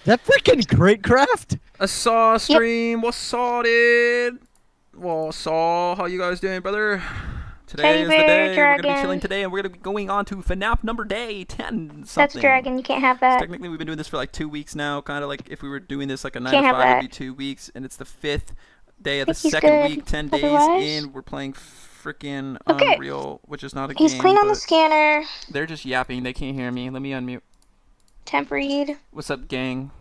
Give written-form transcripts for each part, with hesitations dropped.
that freaking Great Craft? A Saw stream. What's Saw, dude? Well, Saw, how you guys doing, brother? Today is the day. We're gonna be chilling today, and we're gonna be going on to FNAF number day 10 something. That's Dragon. You can't have that. So technically, we've been doing this for like 2 weeks now. Kind of like if we were doing this like a 9 to 5, it'd be 2 weeks, and it's the 5th day of the second week. 10 days in, we're playing freaking Unreal, which is not a game. He's clean on the scanner. They're just yapping. They can't hear me. Let me unmute. Temp read. What's up, gang?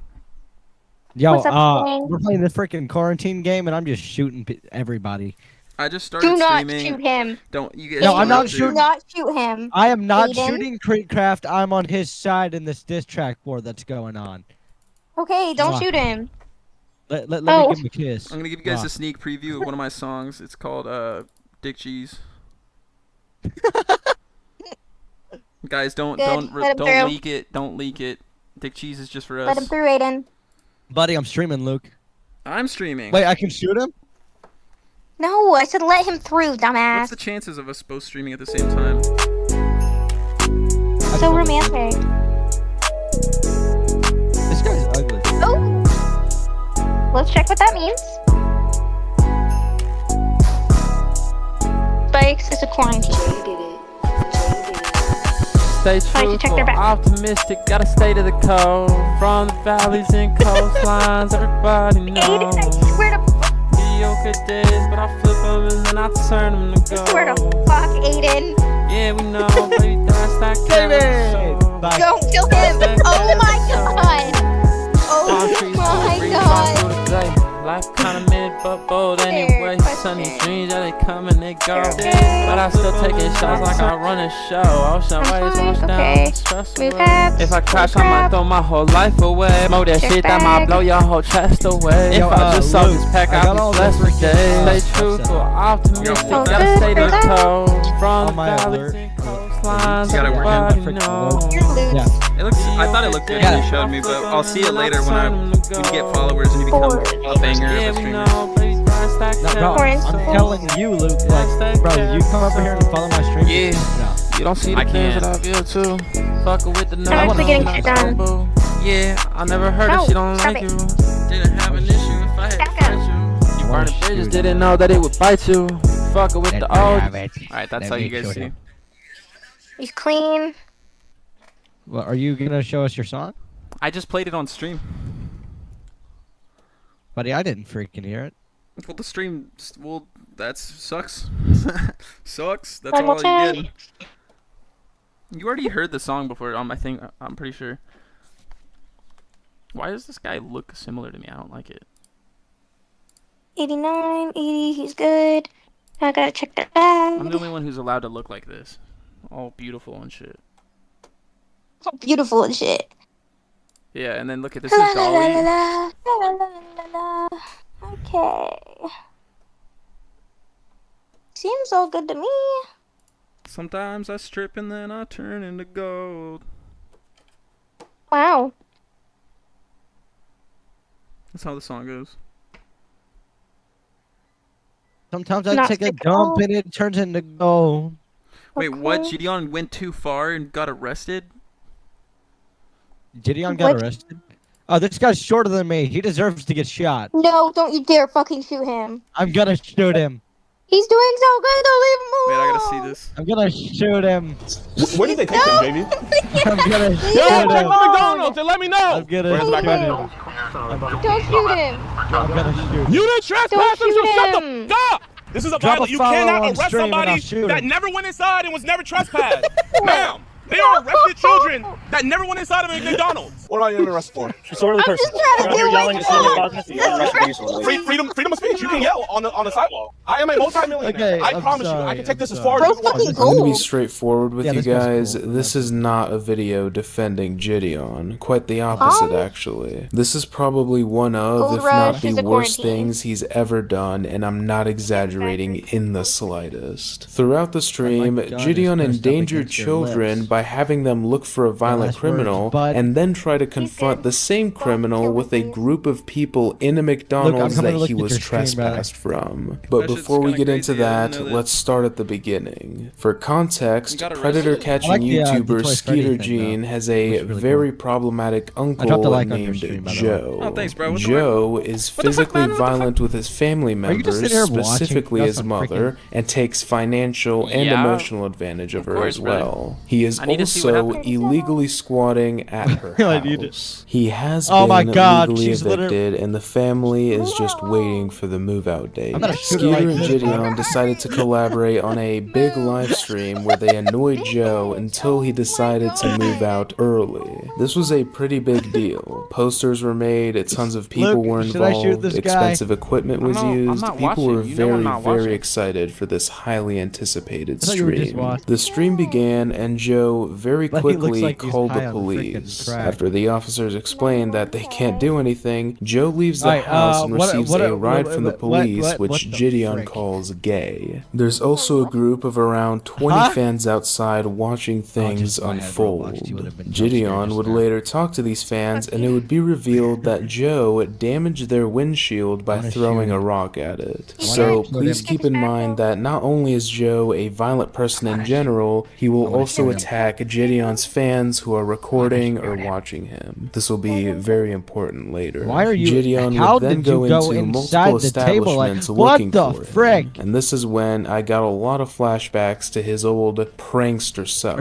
Yo, we're playing the freaking quarantine game, and I'm just shooting everybody. I just started streaming. Do not shoot him. Don't you guys? No, I'm not shooting. Do not shoot him. I am not shooting Creekcraft. I'm on his side in this diss track war that's going on. Okay, don't shoot him. Let me give him a kiss. I'm gonna give you guys a sneak preview of one of my songs. It's called Dick Cheese. Guys, don't leak it. Don't leak it. Dick Cheese is just for us. Let him through, Aiden. Buddy, I'm streaming, Luke. I'm streaming. Wait, I can shoot him? No, I said let him through, dumbass. What's the chances of us both streaming at the same time? So romantic. This guy's ugly. Oh! Let's check what that means. Spikes is a quarantine. Stay truthful, optimistic, gotta stay to the code. From the valleys and coastlines, everybody knows. Aiden, I swear to mediocre days, but I flip them and then I turn them to gold. I swear to fuck, Aiden. Yeah, we know, baby, that's that David! Don't kill him! Oh my god! Oh my god! Life kinda mid but bold anyway. Sunny dreams, yeah, they come and they go. But I still taking shots like I run a show. Ocean waves wash down, stress away. If I crash, I might throw my whole life away. Smoke that shit that might blow your whole chest away. If I just saw this pack, I'd be blessed for days. Stay truthful, optimistic, gotta stay to the code. From the valleys and coastlines, everybody knows. It looks. I thought it looked good when you showed me, but I'll see it later when you get followers and you become a banger of a streamer. No, bro, I'm telling you, Luke. Like, bro, you come over here and follow my stream. Yeah. You don't see the things that I feel too. Fucking with the numbers. I'm actually getting shit done. Yeah, I never heard that she don't like you. Didn't have an issue if I had friends you. You burning bridges, didn't know that it would bite you. Fucking with the old. Alright, that's how you guys see. He's clean. Well, are you gonna show us your song? I just played it on stream. Buddy, I didn't freaking hear it. Well, the stream, well, that sucks. Sucks. That's all you get. You already heard the song before on my thing, I'm pretty sure. Why does this guy look similar to me? I don't like it. 89, 80, he's good. I gotta check that out. I'm the only one who's allowed to look like this. All beautiful and shit. Beautiful and shit. Yeah, and then look at this is Dolly. Okay. Seems all good to me. Sometimes I strip and then I turn into gold. Wow. That's how the song goes. Sometimes I take a dump and it turns into gold. Wait, what? Gideon went too far and got arrested? Gideon got arrested? Oh, this guy's shorter than me. He deserves to get shot. No, don't you dare fucking shoot him. I'm gonna shoot him. He's doing so good, don't leave him alone. Wait, I gotta see this. I'm gonna shoot him. Where did they take him, baby? I'm gonna shoot Check him. the McDonald's and let me know. I'm gonna shoot him. Don't shoot him. I'm gonna shoot him. You didn't trespass him, so shut the f up. This is a violation. You cannot arrest somebody that never went inside and was never trespassed. Ma'am, they are arrested children that never went inside of a McDonald's. What are you arrested for? I'm just trying to get away from Freedom of speech. You can yell on the sidewalk. I am a multi-millionaire. Okay, I promise you, I can take this as far Bro, as you want. fucking I'm gonna be gold. straightforward with you guys. This is not a video defending Gideon. Quite the opposite, actually. This is probably one of, Gold if not Rush is the a worst quarantine. things he's ever done, and I'm not exaggerating in the slightest. Throughout the stream, gun is Gideon pressed up endangered against your children lips. by by having them look for a violent criminal and then try to confront the same criminal with a group of people in a McDonald's that he was trespassed from. But before we get into that, let's start at the beginning. For context, predator-catching YouTuber Skeeter Gene has a very problematic uncle named Joe. Oh, thanks, bro. Joe is physically violent with his family members, specifically his mother, and takes financial and emotional advantage of her as well. He is also illegally squatting at her house. He has been legally evicted, and the family is just waiting for the move-out date. Skeeter and Gideon decided to collaborate on a big live stream where they annoyed Joe until he decided to move out early. This was a pretty big deal. Posters were made, tons of people were involved, expensive equipment was used. People were very excited for this highly anticipated stream. The stream began and Joe very quickly called the police. After the officers explained that they can't do anything, Joe leaves the house and receives a ride from the police, which Gideon calls gay. There's also a group of around 20 fans outside watching things unfold. Gideon would later talk to these fans, and it would be revealed that Joe damaged their windshield by throwing a rock at it. So please keep in mind that not only is Joe a violent person in general, he will also attack Gideon's fans who are recording or watching him. This will be very important later. Gideon would then go into multiple establishments looking for him. And this is when I got a lot of flashbacks to his old prankster self.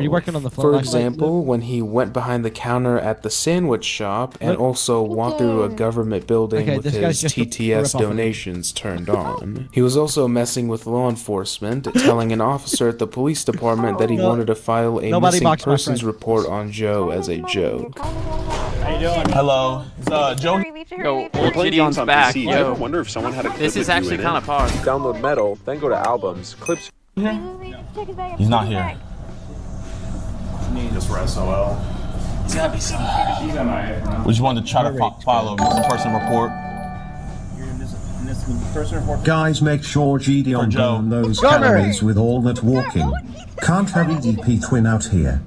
For example, when he went behind the counter at the sandwich shop and also walked through a government building with his TTS donations turned on. He was also messing with law enforcement, telling an officer at the police department that he wanted to file a missing persons report on Joe as a joke. How you doing? Hello. Joe. Yo, Gideon's back. Yo. I wonder if someone had a clip This is actually kind of hard. Download Metal, then go to albums, clips. He's not here. Just for SOL. He's gotta be somewhere. We just wanted to try to file a missing person report. Guys, make sure Gideon burn those calories with all that walking. Can't have EDP twin out here.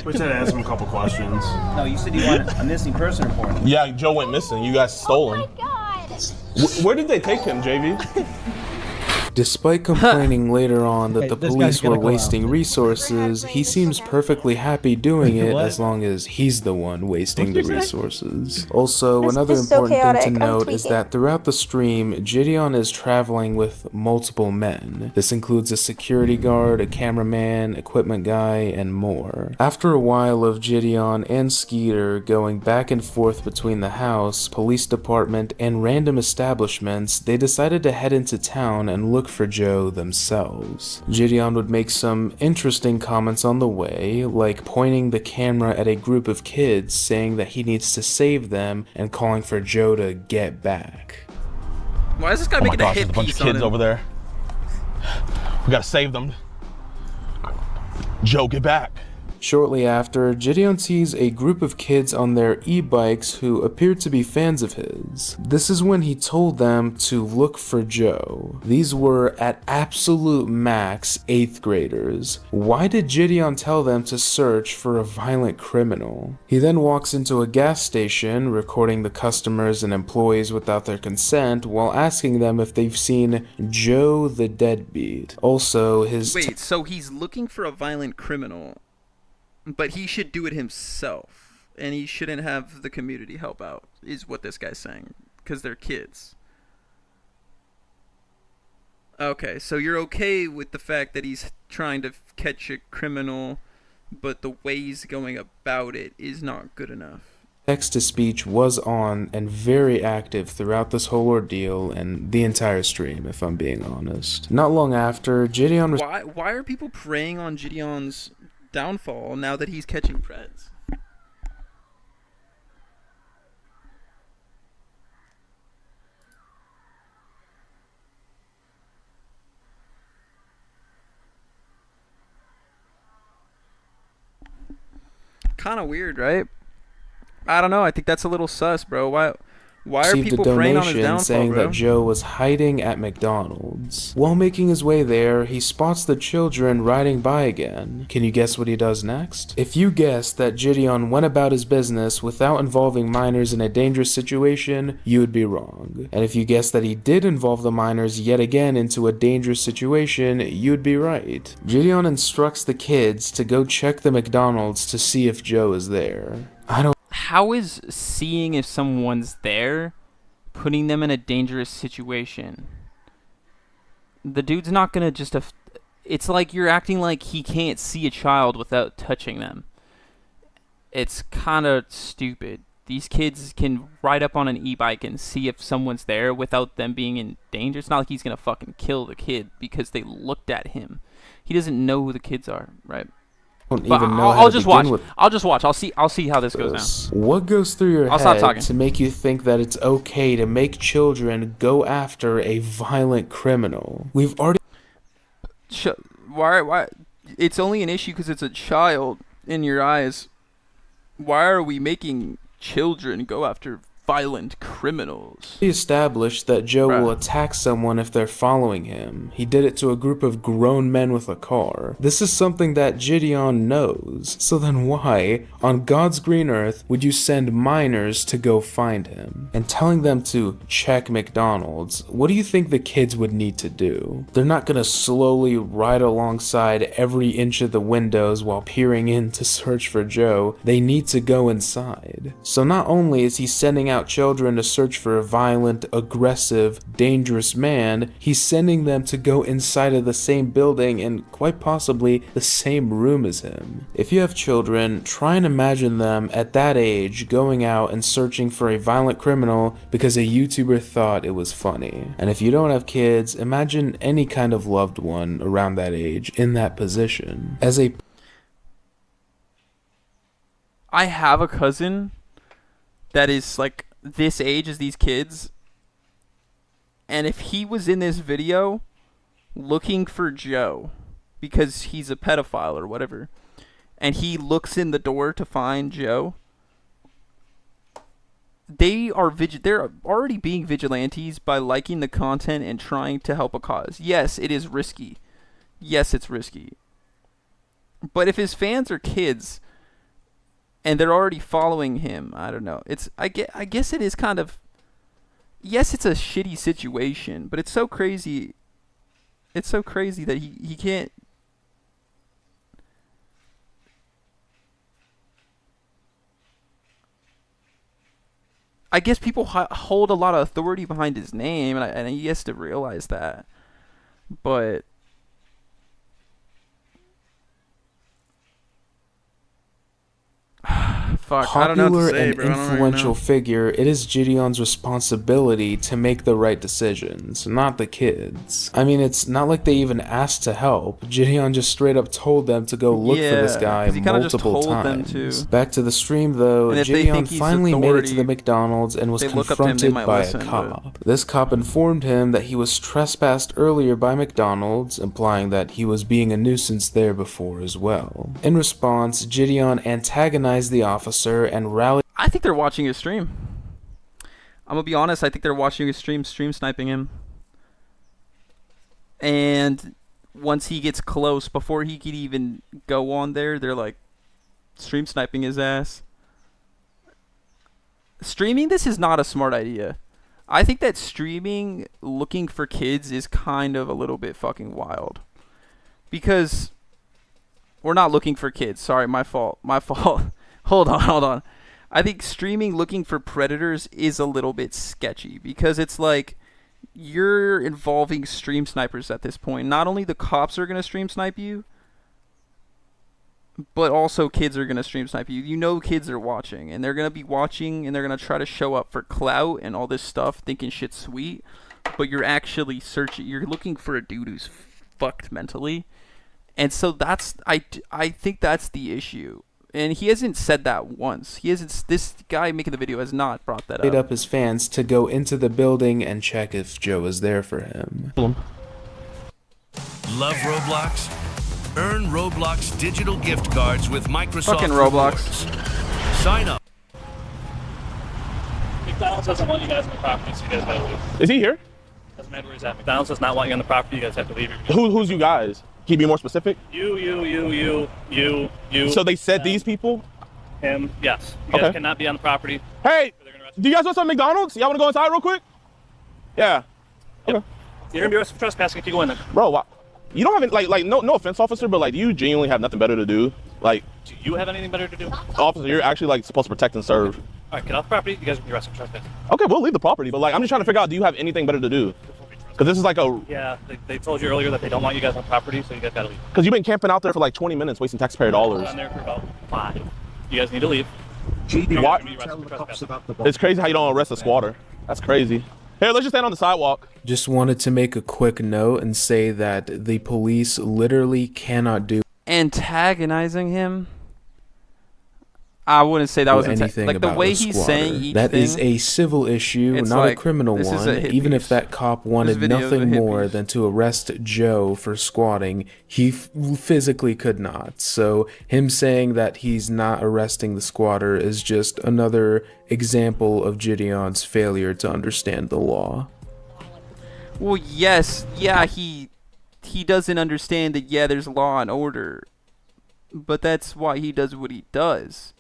We said ask him a couple questions. No, you said you wanted a missing person report. Yeah, Joe went missing. You guys stole him. Where did they take him, JV? Despite complaining later on that the police were wasting resources, he seems perfectly happy doing it as long as he's the one wasting the resources. Also, another important thing to note is that throughout the stream, Gideon is traveling with multiple men. This includes a security guard, a cameraman, equipment guy, and more. After a while of Gideon and Skeeter going back and forth between the house, police department, and random establishments, they decided to head into town and look for Joe themselves. Gideon would make some interesting comments on the way, like pointing the camera at a group of kids saying that he needs to save them and calling for Joe to get back. Why is this guy making a hit there's a bunch of piece on kids him? over there. We gotta save them. Joe, get back. Shortly after, Gideon sees a group of kids on their e-bikes who appear to be fans of his. This is when he told them to look for Joe. These were, at absolute max, 8th graders. Why did Gideon tell them to search for a violent criminal? He then walks into a gas station, recording the customers and employees without their consent, while asking them if they've seen Joe the Deadbeat. Also, his... Wait, so he's looking for a violent criminal, but he should do it himself, and he shouldn't have the community help out, is what this guy's saying, because they're kids. Okay, so you're okay with the fact that he's trying to catch a criminal, but the way he's going about it is not good enough. Text-to-speech was on and very active throughout this whole ordeal and the entire stream, if I'm being honest. Not long after, Gideon... Why are people preying on Gideon's downfall now that he's catching preds? Kind of weird, right? I don't know. I think that's a little sus, bro. Why are people preying on his downfall, saying bro? that Joe was hiding at McDonald's. While making his way there, he spots the children riding by again. Can you guess what he does next? If you guessed that Gideon went about his business without involving minors in a dangerous situation, you would be wrong. And if you guessed that he did involve the minors yet again into a dangerous situation, you'd be right. Gideon instructs the kids to go check the McDonald's to see if Joe is there. How is seeing if someone's there putting them in a dangerous situation? The dude's not gonna just... It's like you're acting like he can't see a child without touching them. It's kind of stupid. These kids can ride up on an e-bike and see if someone's there without them being in danger. It's not like he's gonna fucking kill the kid because they looked at him. He doesn't know who the kids are, right? I'll just watch. I'll see how this goes down. What goes through your head to make you think that it's okay to make children go after a violent criminal? We've already... Why? It's only an issue because it's a child in your eyes. Why are we making children go after violent criminals? He established that Joe will attack someone if they're following him. He did it to a group of grown men with a car. This is something that Gideon knows. So then why, on God's green earth, would you send minors to go find him? And telling them to check McDonald's, what do you think the kids would need to do? They're not gonna slowly ride alongside every inch of the windows while peering in to search for Joe. They need to go inside. So not only is he sending out children to search for a violent, aggressive, dangerous man, he's sending them to go inside of the same building and quite possibly the same room as him. If you have children, try and imagine them at that age going out and searching for a violent criminal because a YouTuber thought it was funny. And if you don't have kids, imagine any kind of loved one around that age in that position. I have a cousin that is like this age as these kids, and if he was in this video looking for Joe because he's a pedophile or whatever, and he looks in the door to find Joe, they're already being vigilantes by liking the content and trying to help a cause. Yes, it is risky. Yes, it's risky. But if his fans are kids and they're already following him, I don't know. I guess it is kind of... Yes, it's a shitty situation, but it's so crazy. It's so crazy that he can't... I guess people hold a lot of authority behind his name, and he has to realize that. But... Fuck, I don't know what to say, bro. Influential figure, it is Gideon's responsibility to make the right decisions, not the kids. I mean, it's not like they even asked to help. Gideon just straight up told them to go look for this guy multiple times. Back to the stream though, Gideon finally made it to the McDonald's and was confronted by a cop. This cop informed him that he was trespassed earlier by McDonald's, implying that he was being a nuisance there before as well. In response, Gideon antagonized the officer and rallied. I think they're watching his stream. I'm gonna be honest, I think they're watching his stream sniping him. And once he gets close, before he could even go on there, they're like stream sniping his ass. Streaming this is not a smart idea. I think that streaming looking for kids is kind of a little bit fucking wild. Because we're not looking for kids. Sorry, my fault. Hold on. I think streaming looking for predators is a little bit sketchy because it's like you're involving stream snipers at this point. Not only the cops are going to stream snipe you, but also kids are going to stream snipe you. You know kids are watching, and they're going to be watching, and they're going to try to show up for clout and all this stuff, thinking shit's sweet, but you're actually searching. You're looking for a dude who's fucked mentally. And so I think that's the issue. And he hasn't said that once. This guy making the video has not brought that up. Up his fans to go into the building and check if Joe is there for him. Love Roblox? Earn Roblox digital gift cards with Microsoft Fucking Roblox. Rewards. Sign up. McDonald's doesn't want you guys on the property, so you guys gotta leave. Is he here? Doesn't matter where he's at. McDonald's does not want you on the property. You guys have to leave. Who's you guys? Can you be more specific? You. So they said these people? Him. Yes. You guys cannot be on the property. Hey, do you guys want some McDonald's? Y'all want to go inside real quick? Yeah. Okay. You're gonna be arrested for trespassing if you go in there. Bro, why? You don't have any, like no offense, officer, but like, do you genuinely have nothing better to do? Like, do you have anything better to do? Officer, you're actually like supposed to protect and serve. All right, get off the property. You guys will be arrested for trespassing. Okay, we'll leave the property, but like, I'm just trying to figure out, do you have anything better to do? Because this is like a... Yeah, they told you earlier that they don't want you guys on property, so you guys gotta leave. Because you've been camping out there for like 20 minutes, wasting taxpayer dollars. I've been on there for about 5. You guys need to leave. What? It's crazy how you don't arrest a squatter. That's crazy. Here, let's just stand on the sidewalk. Just wanted to make a quick note and say that the police literally cannot do antagonizing him. I wouldn't say that was anything like about the way he's he's saying each that thing. Is a civil issue, not like, a criminal one. Even if that cop wanted nothing more than to arrest Joe for squatting, he physically could not. So him saying that he's not arresting the squatter is just another example of Gideon's failure to understand the law. Well, yes, yeah, he doesn't understand that. Yeah, there's law and order, but that's why he does what he does.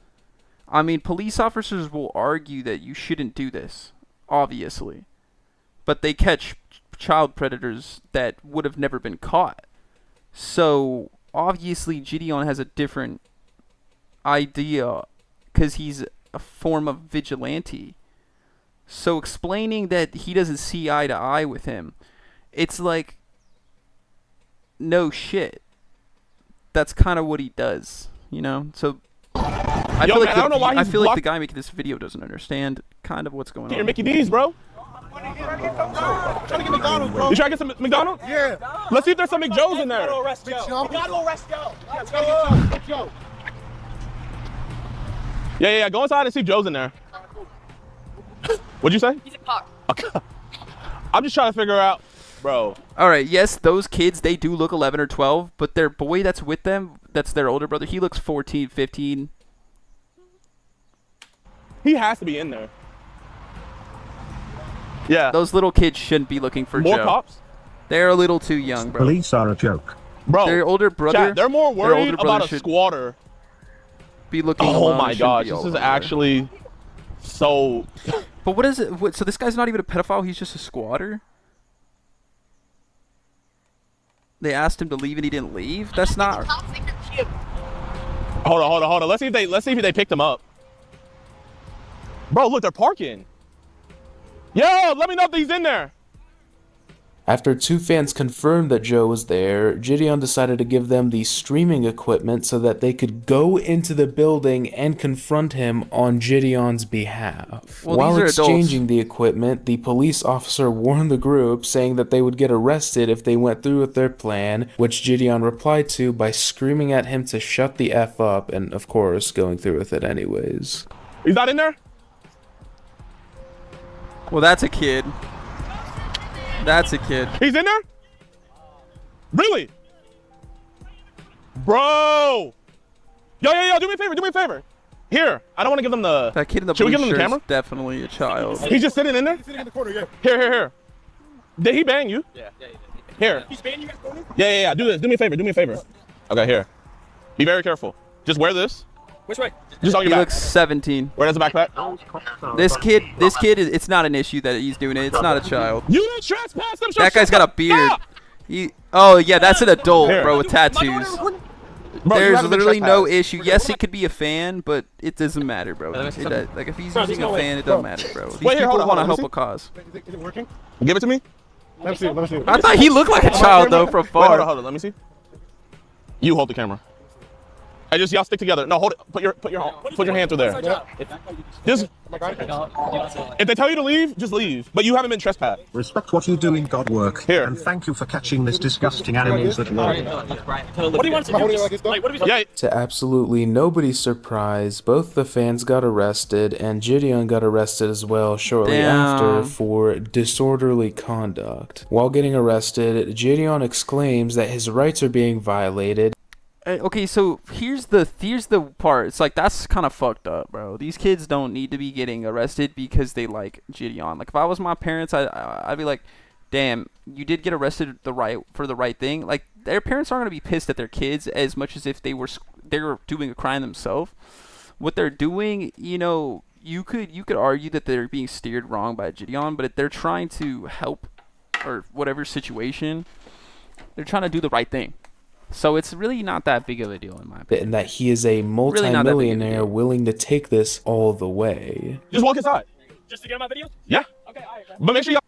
I mean, police officers will argue that you shouldn't do this, obviously. But they catch child predators that would have never been caught. So, obviously, Gideon has a different idea because he's a form of vigilante. So, explaining that he doesn't see eye to eye with him, it's like, no shit. That's kind of what he does, you know? So... I feel like the guy making this video doesn't understand kind of what's going on. Here, Mickey D's, bro. Trying to get McDonald's, bro. You trying to get some McDonald's? Yeah. Let's see if there's some McJoes in there. We gotta arrest Joe. Let's go get Joe. Yeah. Go inside and see if Joe's in there. What'd you say? He's a cock. I'm just trying to figure out, bro. All right, yes, those kids, they do look 11 or 12, but their boy that's with them, that's their older brother, he looks 14, 15. He has to be in there. Yeah. Those little kids shouldn't be looking for Joe. More cops? They're a little too young, bro. Police are a joke. Bro, their older brother, chat, they're more worried about a squatter. Be looking. Oh my gosh, this is actually so... But what is it? So this guy's not even a pedophile, he's just a squatter? They asked him to leave and he didn't leave? That's not... Hold on. Let's see if they picked him up. Bro, look, they're parking. Yo, let me know if he's in there. After two fans confirmed that Joe was there, Gideon decided to give them the streaming equipment so that they could go into the building and confront him on Gideon's behalf. Well, while exchanging the equipment, the police officer warned the group, saying that they would get arrested if they went through with their plan, which Gideon replied to by screaming at him to shut the F up and, of course, going through with it anyways. He's not in there? Well, that's a kid. That's a kid. He's in there? Really? Bro! Yo, do me a favor. Here, I don't want to give them the... That kid in the Should we blue give him the shirt's camera? Definitely a child. He's just sitting in there? He's sitting in the corner, yeah. Here. Did he bang you? Yeah. Here. He's banging you guys corner? Yeah. Do this. Do me a favor. Okay, here. Be very careful. Just wear this. Which way? Just on your back. He looks 17. Where does the backpack? This kid, it's not an issue that he's doing it. It's not a child. You didn't trespass them. That guy's got a beard. Oh yeah, that's an adult, bro, with tattoos. There's literally no issue. Yes, he could be a fan, but it doesn't matter, bro. Like if he's using a fan, it doesn't matter, bro. These people want to help a cause. Is it working? Give it to me. Let me see. I thought he looked like a child though from far. Wait, hold on. Let me see. You hold the camera. Hey, just y'all stick together. No, hold it. Put your hand through there. Just, if they tell you to leave, just leave. But you haven't been trespassed. Respect what you do in God work. Here. And thank you for catching this disgusting animals at large. What do you want to do? Yeah. To absolutely nobody's surprise, both the fans got arrested and Gideon got arrested as well shortly after for disorderly conduct. While getting arrested, Gideon exclaims that his rights are being violated. Okay, so here's the part. It's like, that's kind of fucked up, bro. These kids don't need to be getting arrested because they like Gideon. Like, if I was my parents, I'd be like, damn, you did get arrested for the right thing. Like, their parents aren't gonna be pissed at their kids as much as if they were doing a crime themselves. What they're doing, you know, you could argue that they're being steered wrong by Gideon, but if they're trying to help or whatever situation, they're trying to do the right thing. So it's really not that big of a deal, in my opinion. And that he is a multi-millionaire willing to take this all the way. Just walk inside. Just to get my videos? Yeah. Okay, all right, bro. But make sure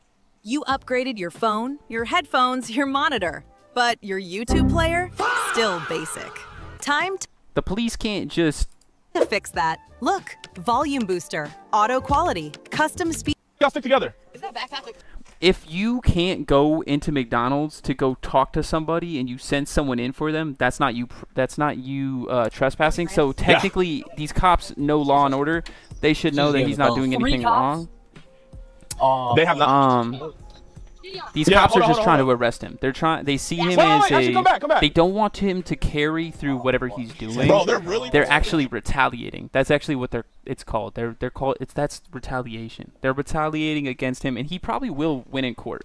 You upgraded your phone, your headphones, your monitor, but your YouTube player? Still basic. Time The police can't just to fix that. Look, volume booster, auto quality, custom speed. y'all stick together. Is that backpack? If you can't go into McDonald's to go talk to somebody and you send someone in for them, that's not you trespassing. So technically, these cops know law and order. They should know that he's not doing anything wrong. They have not. These cops are just trying to arrest him. They see him as come back. They don't want him to carry through whatever he's doing. Bro, they're actually retaliating. That's actually what it's called. That's retaliation. They're retaliating against him, and he probably will win in court.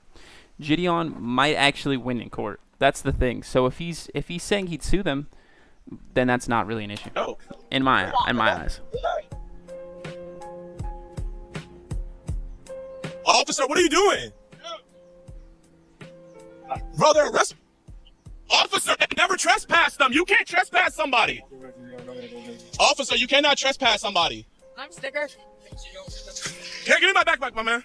Gideon might actually win in court. That's the thing. So if he's saying he'd sue them, then that's not really an issue. In my eyes. Officer, what are you doing? Brother, arrest. Officer, never trespass them. You can't trespass somebody. Officer, you cannot trespass somebody. I'm sticker. Here, give me my backpack, my man.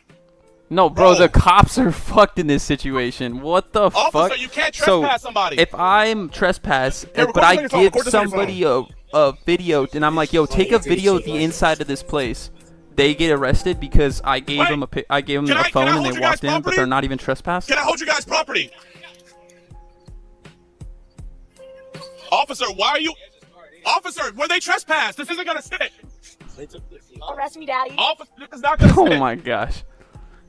No, bro, the cops are fucked in this situation. What the fuck? Officer, you can't trespass somebody. If I'm trespass, but I give somebody a video, and I'm like, yo, take a video of the inside of this place, they get arrested because I gave them a phone and they walked in, but they're not even trespassing. Can I hold you guys' property? Officer, why are you... Officer, where they trespass? This isn't gonna stick. Arrest me, daddy. Officer, this is not gonna stick. Oh my gosh.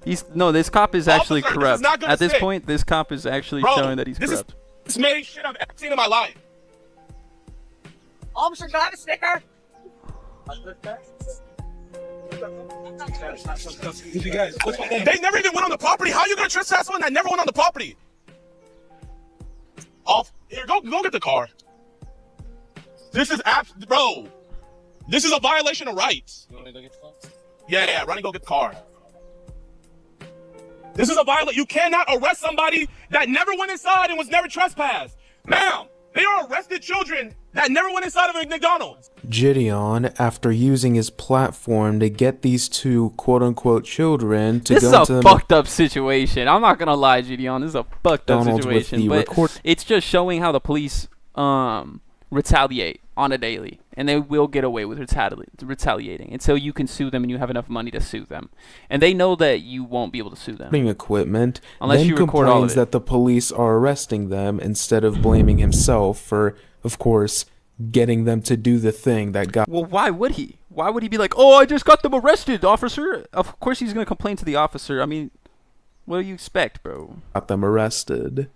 This cop is actually corrupt. At this point, this cop is actually showing that he's corrupt. This is the smartest shit I've ever seen in my life. Officer, can I have a sticker? They never even went on the property. How are you gonna trespass someone that never went on the property? Here, go get the car. This is bro. This is a violation of rights. You want me to go get the car? Yeah, run and go get the car. This is a violation. You cannot arrest somebody that never went inside and was never trespassed. Ma'am, they are arrested children that never went inside of a McDonald's. Gideon, after using his platform to get these two quote-unquote children to this go is a fucked up situation. I'm not gonna lie, Gideon. This is a fucked up situation. But it's just showing how the police retaliate on a daily, and they will get away with retaliating until you can sue them and you have enough money to sue them, and they know that you won't be able to sue them. Equipment, unless then you record all of complains it. that the police are arresting them instead of blaming himself for, of course, getting them to do the thing that got. Well, why would he? Why would he be like, "Oh, I just got them arrested, officer"? Of course, he's gonna complain to the officer. I mean, what do you expect, bro? Got them arrested.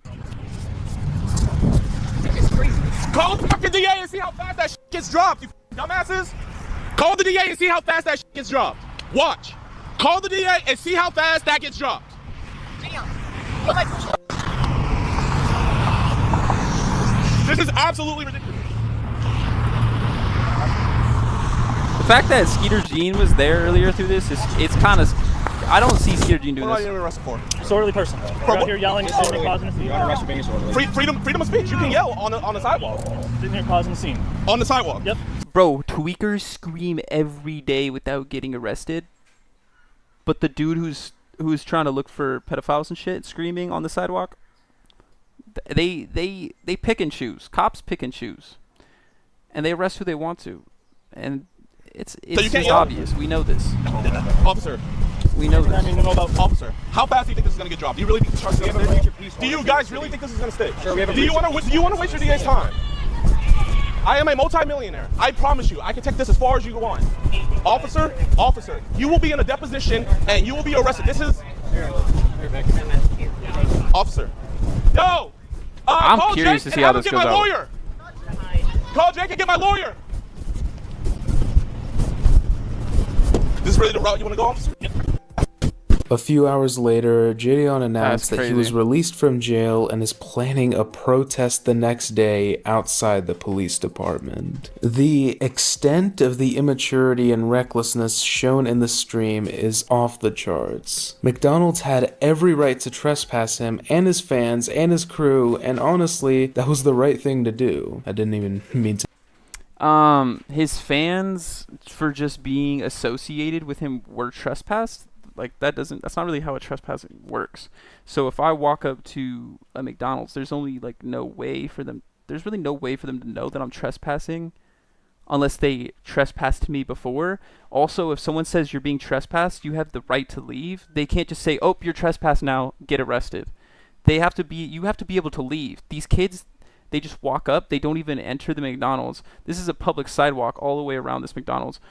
Call the fucking DA and see how fast that shit gets dropped, you dumbasses. Call the DA and see how fast that shit gets dropped. Watch. Call the DA and see how fast that gets dropped. Damn. This is absolutely ridiculous. The fact that Skeeter Jean was there earlier through this it's kind of. I don't see Skeeter Jean doing What this. are you arrested for? Disorderly person. We're out here yelling, sitting here causing a scene. Freedom of speech. You can yell on the sidewalk. Sitting here causing a scene. On the sidewalk. Yep. Bro, tweakers scream every day without getting arrested. But the dude who's trying to look for pedophiles and shit screaming on the sidewalk, they pick and choose. Cops pick and choose. And they arrest who they want to. And it's just obvious. We know this. Officer. We know this. Officer, how fast do you think this is gonna get dropped? Do you really think this charge is gonna stick? Do you guys really think this is gonna stick? Do you want to waste your DA's time? I am a multi-millionaire. I promise you, I can take this as far as you want. Officer, you will be in a deposition and you will be arrested. This is... Officer. Yo! I'm curious to see how this goes out. Lawyer. Call Jake and get my lawyer. This is really the route you want to go, officer? A few hours later, Gideon announced that he was released from jail and is planning a protest the next day outside the police department. The extent of the immaturity and recklessness shown in the stream is off the charts. McDonald's had every right to trespass him and his fans and his crew, and honestly, that was the right thing to do. I didn't even mean to. His fans, for just being associated with him, were trespassed. Like, that's not really how a trespass works. So if I walk up to a McDonald's, there's really no way for them to know that I'm trespassing unless they trespassed me before. Also, if someone says you're being trespassed, you have the right to leave. They can't just say, oh, you're trespassed now, get arrested. You have to be able to leave. These kids, they just walk up, they don't even enter the McDonald's. This is a public sidewalk all the way around this McDonald's.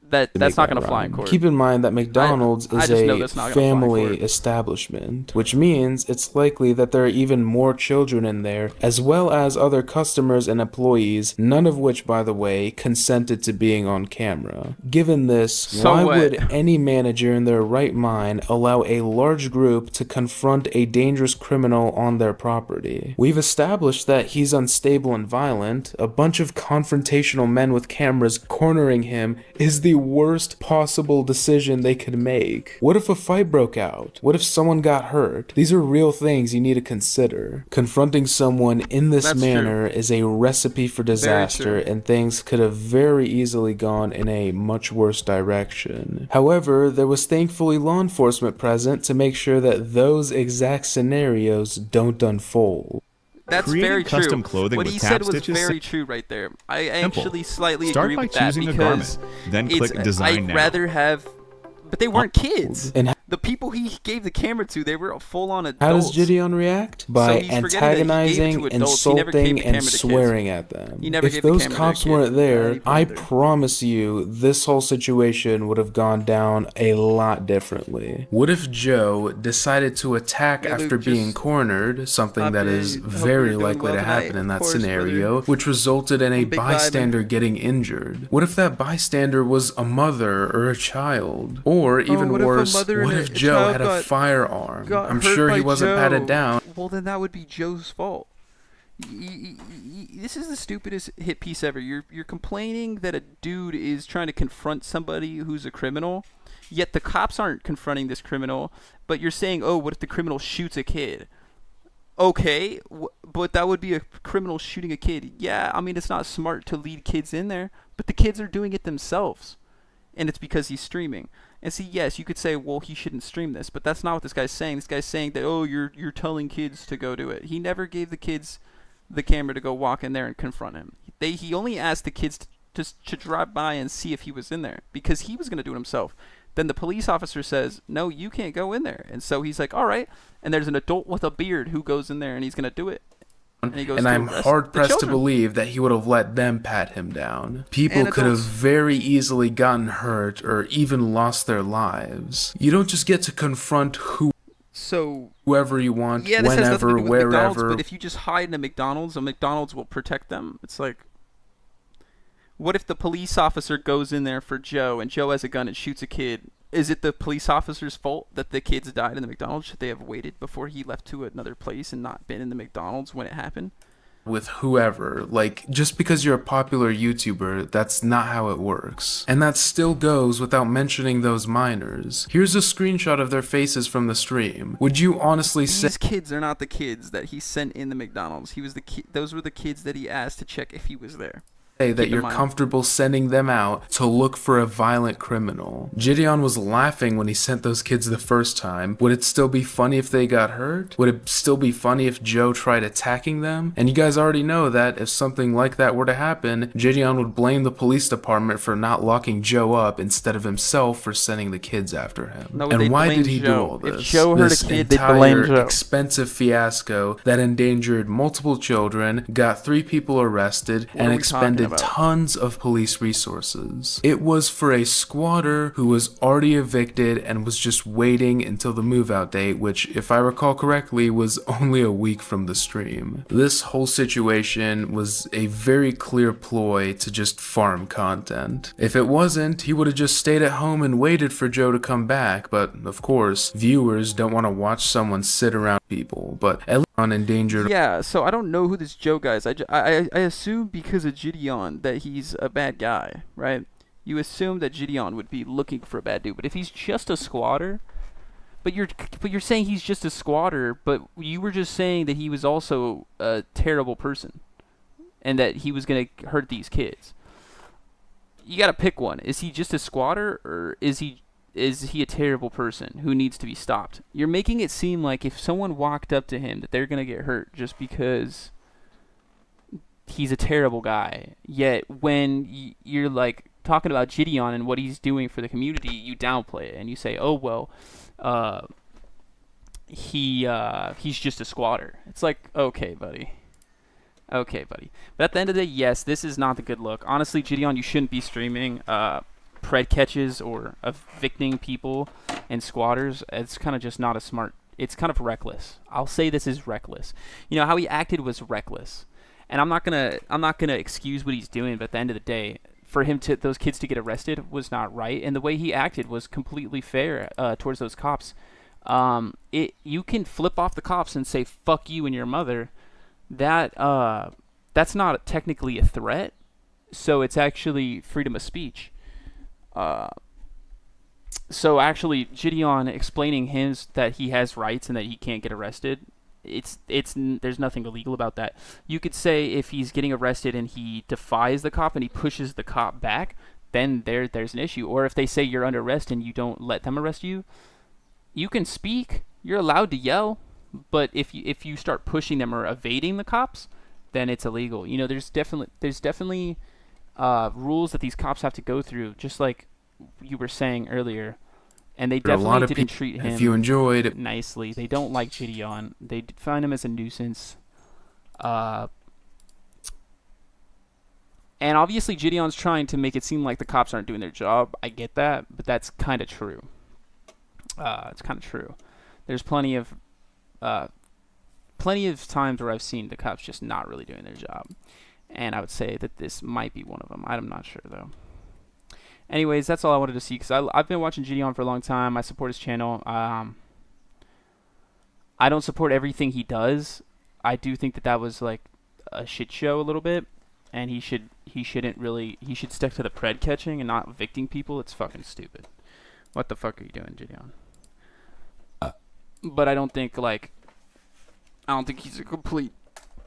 That's not going to fly in court. Keep in mind that McDonald's is a family establishment, which means it's likely that there are even more children in there, as well as other customers and employees, none of which, by the way, consented to being on camera. Given this, why would any manager in their right mind allow a large group to confront a dangerous criminal on their property? We've established that he's unstable and violent. A bunch of confrontational men with cameras cornering him is the worst possible decision they could make. What if a fight broke out? What if someone got hurt? These are real things you need to consider. Confronting someone in this manner is a recipe for disaster, and things could have very easily gone in a much worse direction. However, there was thankfully law enforcement present to make sure that those exact scenarios don't unfold. That's very true. What he said was very true right there. I actually slightly agree with that because then click design now. I'd rather have, but they weren't kids. And the people he gave the camera to, they were full-on adults. How does Gideon react? By antagonizing, insulting, and swearing at them. If those cops weren't there, I promise you this whole situation would have gone down a lot differently. What if Joe decided to attack after being cornered, something that is very likely to happen in that scenario, which resulted in a bystander getting injured? What if that bystander was a mother or a child? Or even worse, what if Joe had a firearm? I'm sure he wasn't patted down. Well, then that would be Joe's fault. This is the stupidest hit piece ever. You're complaining that a dude is trying to confront somebody who's a criminal, yet the cops aren't confronting this criminal, but you're saying, oh, what if the criminal shoots a kid? Okay, but that would be a criminal shooting a kid. Yeah, I mean, it's not smart to lead kids in there, but the kids are doing it themselves, and it's because he's streaming. And see, yes, you could say, well, he shouldn't stream this, but that's not what this guy's saying. This guy's saying that, oh, you're telling kids to go do it. He never gave the kids the camera to go walk in there and confront him. He only asked the kids to drive by and see if he was in there because he was going to do it himself. Then the police officer says, no, you can't go in there. And so he's like, all right. And there's an adult with a beard who goes in there and he's going to do it. And I'm hard-pressed to believe that he would have let them pat him down. People could have very easily gotten hurt or even lost their lives. You don't just get to confront whoever you want, whenever, wherever. But if you just hide in a McDonald's will protect them. It's like, what if the police officer goes in there for Joe and Joe has a gun and shoots a kid? Is it the police officer's fault that the kids died in the McDonald's? Should they have waited before he left to another place and not been in the McDonald's when it happened? With whoever. Like, just because you're a popular YouTuber, that's not how it works. And that still goes without mentioning those minors. Here's a screenshot of their faces from the stream. Would you honestly say these kids are not the kids that he sent in the McDonald's? Those were the kids that he asked to check if he was there. That you're comfortable sending them out to look for a violent criminal? Gideon was laughing when he sent those kids the first time. Would it still be funny if they got hurt? Would it still be funny if Joe tried attacking them? And you guys already know that if something like that were to happen, Gideon would blame the police department for not locking Joe up instead of himself for sending the kids after him. No, and why did he do all this? If Joe hurt a kid, they'd blame Joe. Expensive fiasco that endangered multiple children, got 3 people arrested, and expended about. tons of police resources. It was for a squatter who was already evicted and was just waiting until the move-out date, which, if I recall correctly, was only a week from the stream. This whole situation was a very clear ploy to just farm content. If it wasn't, he would have just stayed at home and waited for Joe to come back, but of course, viewers don't want to watch someone sit around people, but at least on endangered. Yeah, so I don't know who this Joe guy is. I assume because of Gideon that he's a bad guy, right? You assume that Gideon would be looking for a bad dude, but if he's just a squatter, but you're saying he's just a squatter, but you were just saying that he was also a terrible person, and that he was gonna hurt these kids. You gotta pick one. Is he just a squatter, or is he a terrible person who needs to be stopped? You're making it seem like if someone walked up to him that they're going to get hurt just because he's a terrible guy. Yet when you're like talking about Gideon and what he's doing for the community, you downplay it and you say, "Oh well, he's just a squatter." It's like, okay, buddy. Okay, buddy. But at the end of the day, yes, this is not the good look. Honestly, Gideon, you shouldn't be streaming pred catches or evicting people and squatters. It's kind of just not a smart. It's kind of reckless. I'll say this is reckless. You know how he acted was reckless, and I'm not gonna excuse what he's doing. But at the end of the day, for him to those kids to get arrested was not right, and the way he acted was completely fair towards those cops. You can flip off the cops and say "fuck you" and your mother. That's not technically a threat, so it's actually freedom of speech. So actually, Gideon explaining that he has rights and that he can't get arrested, there's nothing illegal about that. You could say if he's getting arrested and he defies the cop and he pushes the cop back, then there's an issue. Or if they say you're under arrest and you don't let them arrest you, you can speak. You're allowed to yell. But if you start pushing them or evading the cops, then it's illegal. You know, there's definitely rules that these cops have to go through, just like you were saying earlier. And they definitely didn't treat him if you enjoyed nicely. They don't like Gideon. They find him as a nuisance. And obviously Gideon's trying to make it seem like the cops aren't doing their job. I get that, but that's kind of true. It's kind of true. There's plenty of times where I've seen the cops just not really doing their job, and I would say that this might be one of them. I'm not sure though. Anyways, that's all I wanted to see, because I've been watching Gideon for a long time. I support his channel. I don't support everything he does. I do think that was like a shit show a little bit, and he should stick to the pred catching and not evicting people. It's fucking stupid. What the fuck are you doing, Gideon? But I don't think he's a complete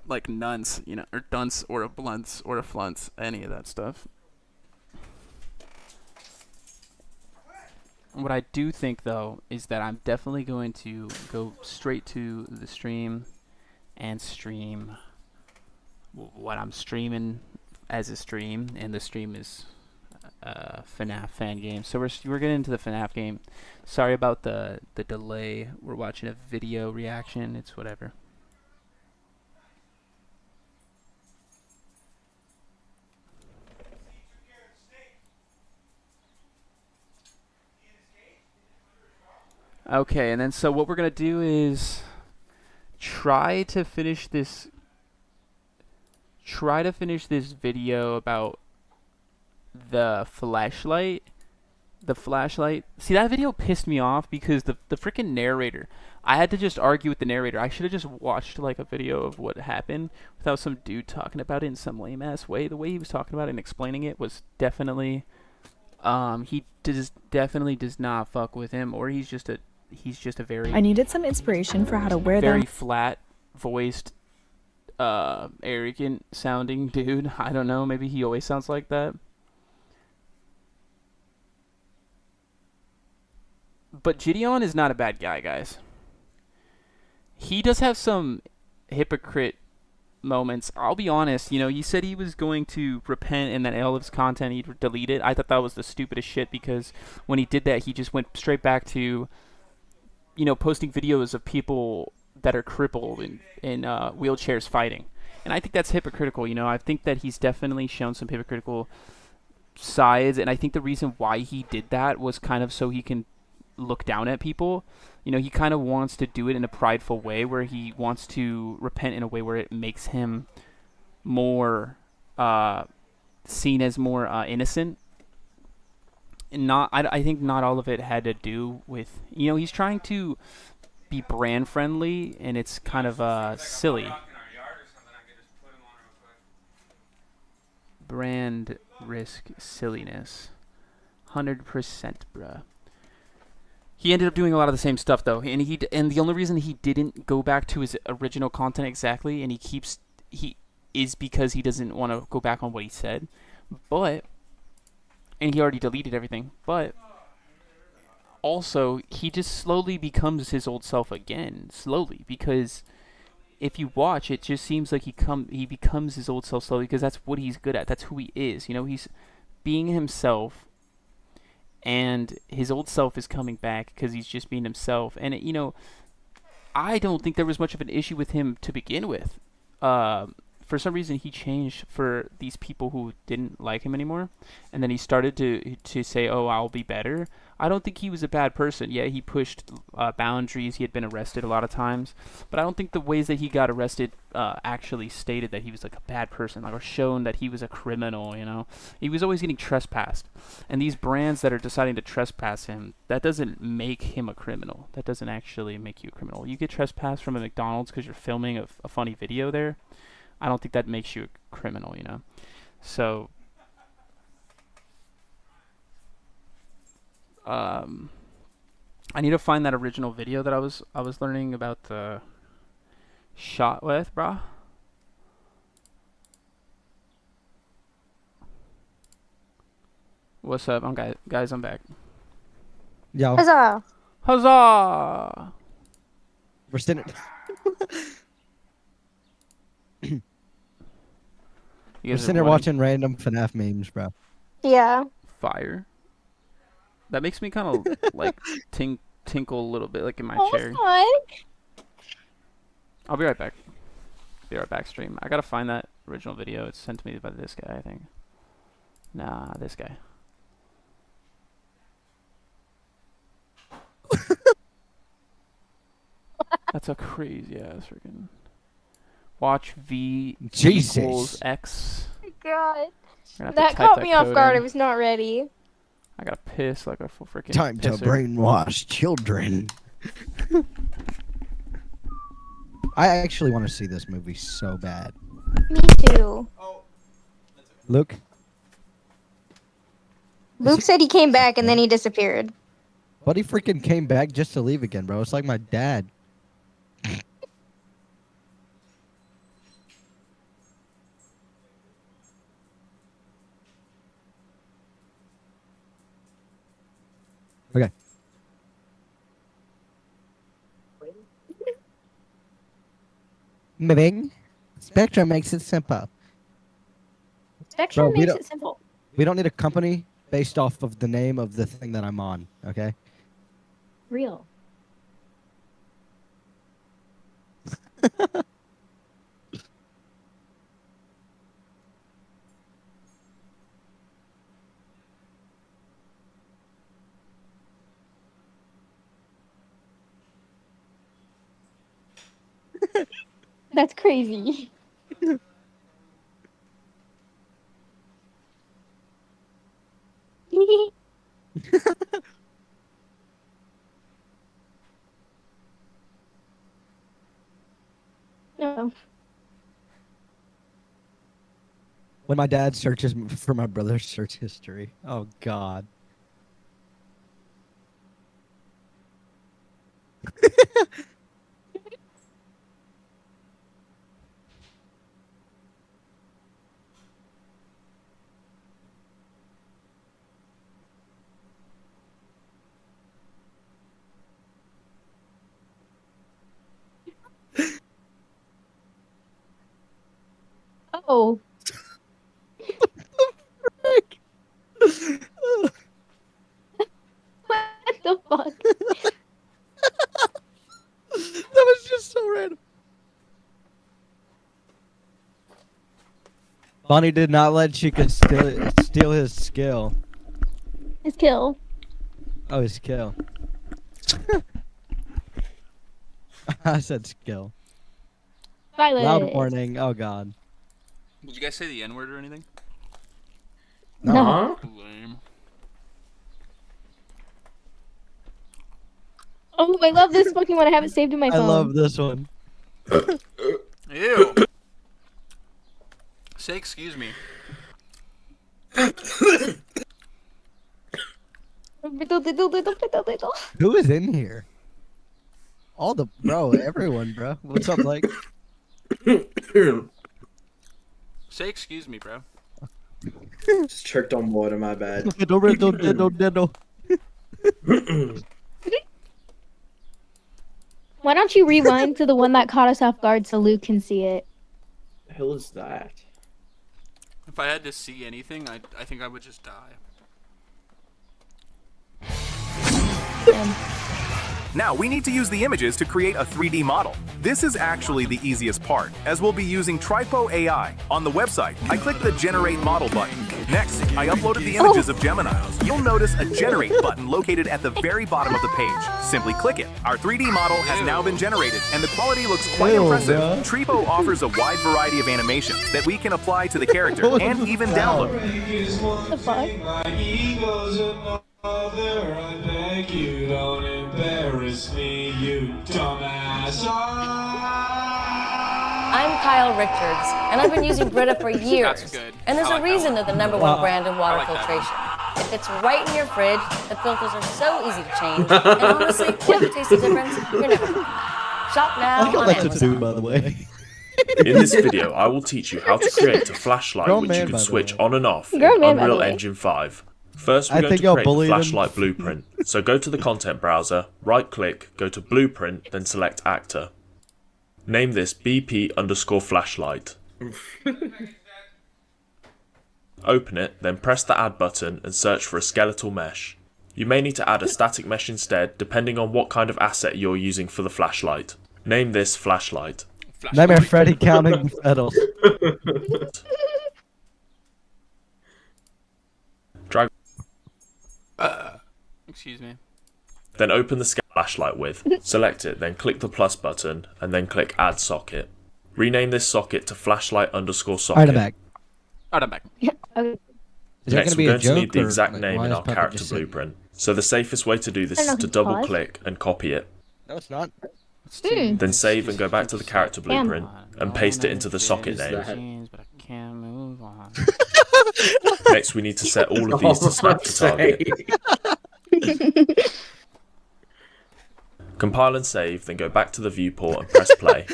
like nunce, you know, or dunce, or a blunts, or a flunts, any of that stuff. What I do think though is that I'm definitely going to go straight to the stream and stream what I'm streaming as a stream, and the stream is FNAF fan game. So we're getting into the FNAF game. Sorry about the delay. We're watching a video reaction. It's whatever. Okay, and then so what we're gonna do is try to finish this video about the flashlight. See, that video pissed me off because the freaking narrator, I had to just argue with the narrator. I should have just watched like a video of what happened without some dude talking about it in some lame ass way. The way he was talking about it and explaining it was definitely he definitely does not fuck with him, or he's just a very, I needed some inspiration for how to wear very them. flat voiced arrogant sounding dude. I don't know, maybe he always sounds like that. But Gideon is not a bad guy, guys. He does have some hypocrite moments. I'll be honest, you know, he said he was going to repent and that all of his content he'd delete it. I thought that was the stupidest shit, because when he did that, he just went straight back to, you know, posting videos of people that are crippled in wheelchairs fighting. And I think that's hypocritical, you know. I think that he's definitely shown some hypocritical sides, and I think the reason why he did that was kind of so he can look down at people. You know, he kind of wants to do it in a prideful way where he wants to repent in a way where it makes him more seen as more innocent. And I think not all of it had to do with, you know, he's trying to be brand friendly, and it's kind of silly. Brand risk silliness. 100%, bruh. He ended up doing a lot of the same stuff though, and the only reason he didn't go back to his original content exactly, and is because he doesn't want to go back on what he said. And he already deleted everything. But also, he just slowly becomes his old self again, slowly, because if you watch, it just seems like he becomes his old self slowly, because that's what he's good at. That's who he is. You know, he's being himself. And his old self is coming back because he's just being himself. And, you know, I don't think there was much of an issue with him to begin with. For some reason, he changed for these people who didn't like him anymore. And then he started to say, oh, I'll be better. I don't think he was a bad person. Yeah, he pushed boundaries. He had been arrested a lot of times. But I don't think the ways that he got arrested actually stated that he was like a bad person, like, or shown that he was a criminal, you know. He was always getting trespassed. And these brands that are deciding to trespass him, that doesn't make him a criminal. That doesn't actually make you a criminal. You get trespassed from a McDonald's because you're filming a funny video there. I don't think that makes you a criminal, you know. So I need to find that original video that I was learning about the shot with, brah. What's up? Guys, I'm back. Yo. Huzzah! Huzzah! We're sitting. We're sitting here watching random FNAF memes, bro. Yeah. Fire. That makes me kind of like tinkle a little bit, like in my chair. Fun. I'll be right back. Be right back, stream. I gotta find that original video. It's sent to me by this guy, I think. Nah, this guy. That's a crazy ass freaking. Watch V equals X. Oh my God. That caught me off guard. I was not ready. I gotta piss like a full freaking Time to brainwash children. I actually want to see this movie so bad. Me too. Luke said he came back and then he disappeared. But he freaking came back just to leave again, bro. It's like my dad. Okay. Moving. Spectrum makes it simple. Spectrum makes it simple. We don't need a company based off of the name of the thing that I'm on, okay? Real. That's crazy. No. When my dad searches for my brother's search history. Oh, God. Oh. What the fuck? That was just so random. Bonnie did not let Chica steal his skill. His kill. Oh, his kill. I said skill. Violet. Loud warning. Oh God. Did you guys say the N-word or anything? No. Lame. Oh, I love this fucking one. I have it saved in my phone. I love this one. Ew. Say excuse me. Who is in here? All the everyone, bro. What's up, Blake? Say excuse me, bro. Just tricked on water, my bad. Why don't you rewind to the one that caught us off guard so Luke can see it? The hell is that? If I had to see anything, I think I would just die. Now we need to use the images to create a 3D model. This is actually the easiest part, as we'll be using Tripo AI. On the website, I clicked the Generate Model button. Next, I uploaded the images of Gemini. You'll notice a Generate button located at the very bottom of the page. Simply click it. Our 3D model has now been generated, and the quality looks quite impressive. Tripo offers a wide variety of animations that we can apply to the character and even download. What the fuck? I beg you, don't embarrass me, you dumbass. I'm Kyle Richards, and I've been using Brita for years. And there's a reason they're the #1 brand in water filtration. It fits right in your fridge, the filters are so easy to change, and honestly, if you taste the difference, you're never wrong. Shop now on Amazon. By the way. In this video, I will teach you how to create a flashlight which you can switch on and off in Unreal Engine 5. First, we're going to create the flashlight blueprint. So go to the content browser, right-click, go to Blueprint, then select Actor. Name this BP_flashlight. Open it, then press the Add button and search for a skeletal mesh. You may need to add a static mesh instead, depending on what kind of asset you're using for the flashlight. Name this Flashlight. Nightmare Freddy counting pedals. Drag. Excuse me. Then open the flashlight with. Select it, then click the plus button, and then click Add Socket. Rename this socket to flashlight_socket. Alright, I'm back. Alright, I'm back. Next, we're going to need the exact name in our character blueprint. So the safest way to do this is to double click and copy it. No, it's not. Then save and go back to the character blueprint and paste it into the socket name. Next, we need to set all of these to snap to target. Compile and save, then go back to the viewport and press play.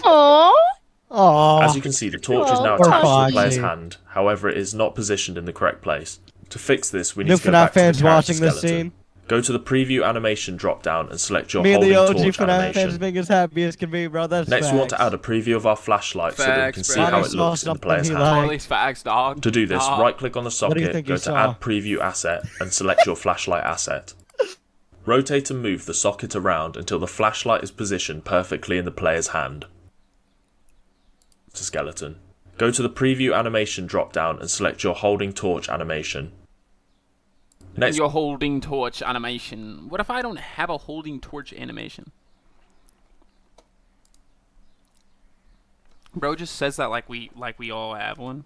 As you can see, the torch is now attached to the player's hand, however it is not positioned in the correct place. To fix this, we need to go back to the character skeleton. Go to the preview animation drop down and select your holding torch animation. As happy as can be, bro. That's Next, we want to add a preview of our flashlight so that we can see how it looks in the player's hand. To do this, right-click on the socket, go to Add Preview Asset, and select your flashlight asset. Rotate and move the socket around until the flashlight is positioned perfectly in the player's hand. It's a skeleton. Go to the preview animation drop down and select your holding torch animation. Next, your holding torch animation. What if I don't have a holding torch animation? Bro just says that like we all have one.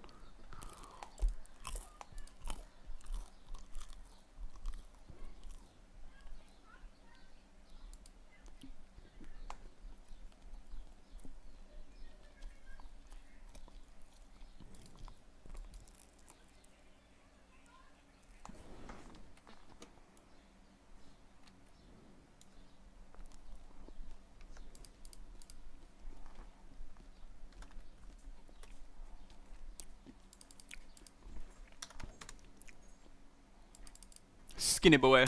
Skinny boy.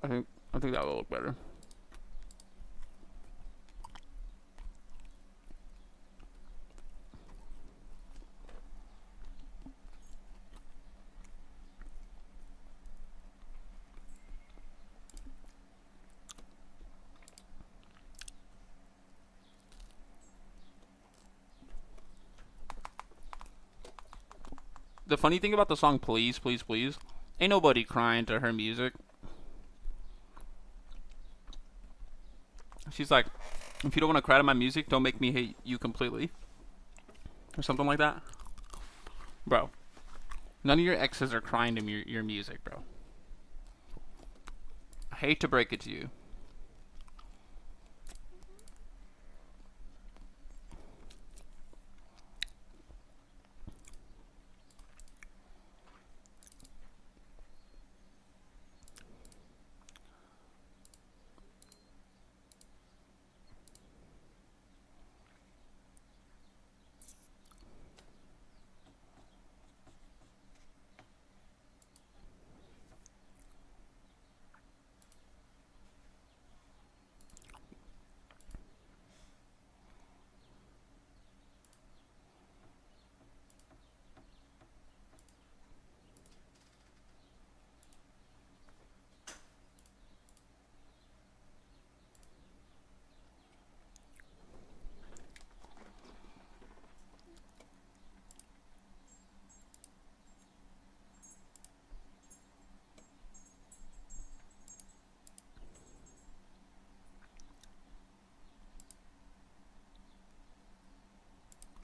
I think that will look better. The funny thing about the song Please, Please, Please, ain't nobody crying to her music. She's like, if you don't want to cry to my music, don't make me hate you completely. Or something like that. Bro, none of your exes are crying to your music, bro. I hate to break it to you.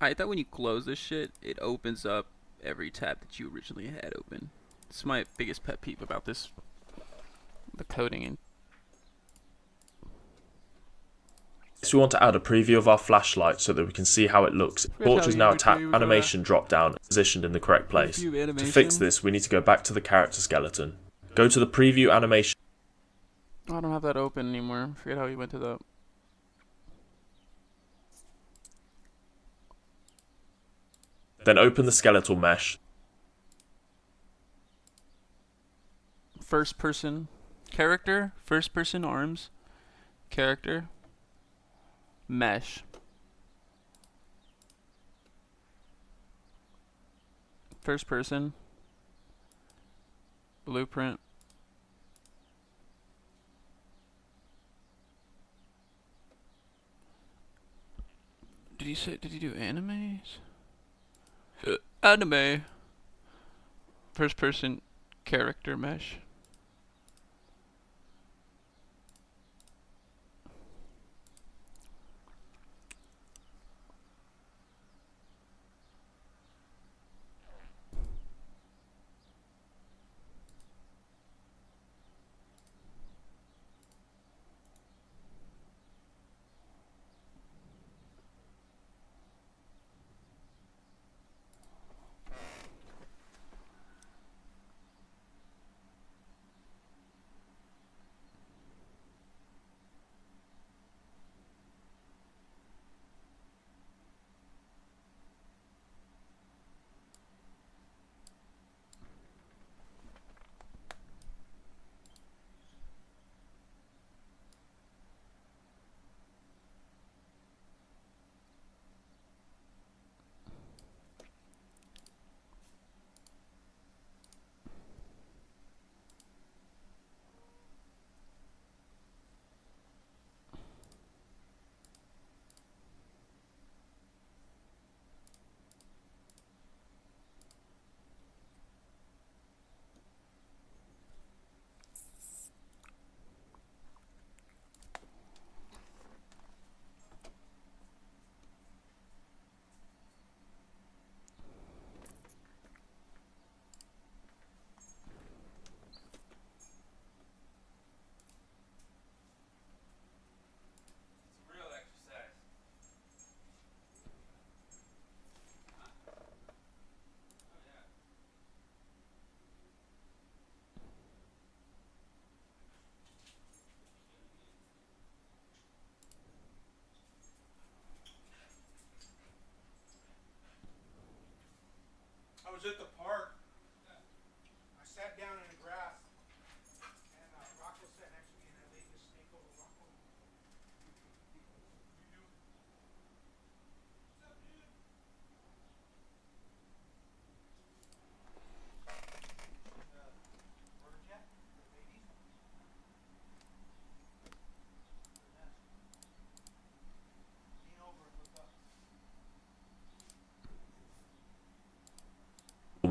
I thought when you close this shit, it opens up every tab that you originally had open. It's my biggest pet peeve about this, the coding. And So we want to add a preview of our flashlight so that we can see how it looks. Torch is now tapped, animation drop down, positioned in the correct place. To fix this, we need to go back to the character skeleton. Go to the preview animation. I don't have that open anymore. I forget how you went to that. Then open the skeletal mesh. First person character, first person arms, character, mesh. First person, blueprint. Did he do animes? Anime. First person character mesh.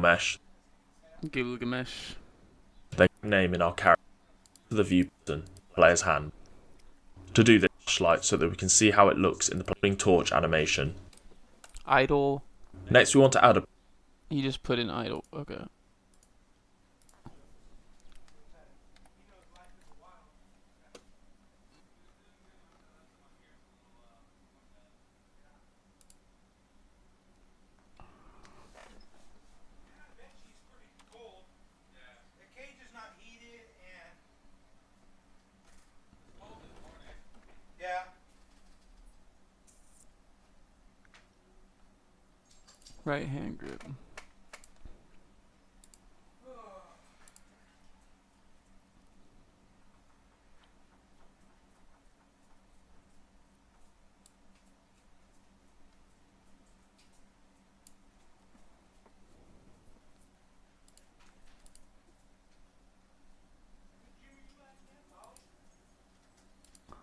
Mesh. Gilgamesh. Then name in our character to the view button, player's hand. To do this, flashlight so that we can see how it looks in the playing torch animation. Idle. Next, we want to add a. You just put in idle. Okay. Right hand grip.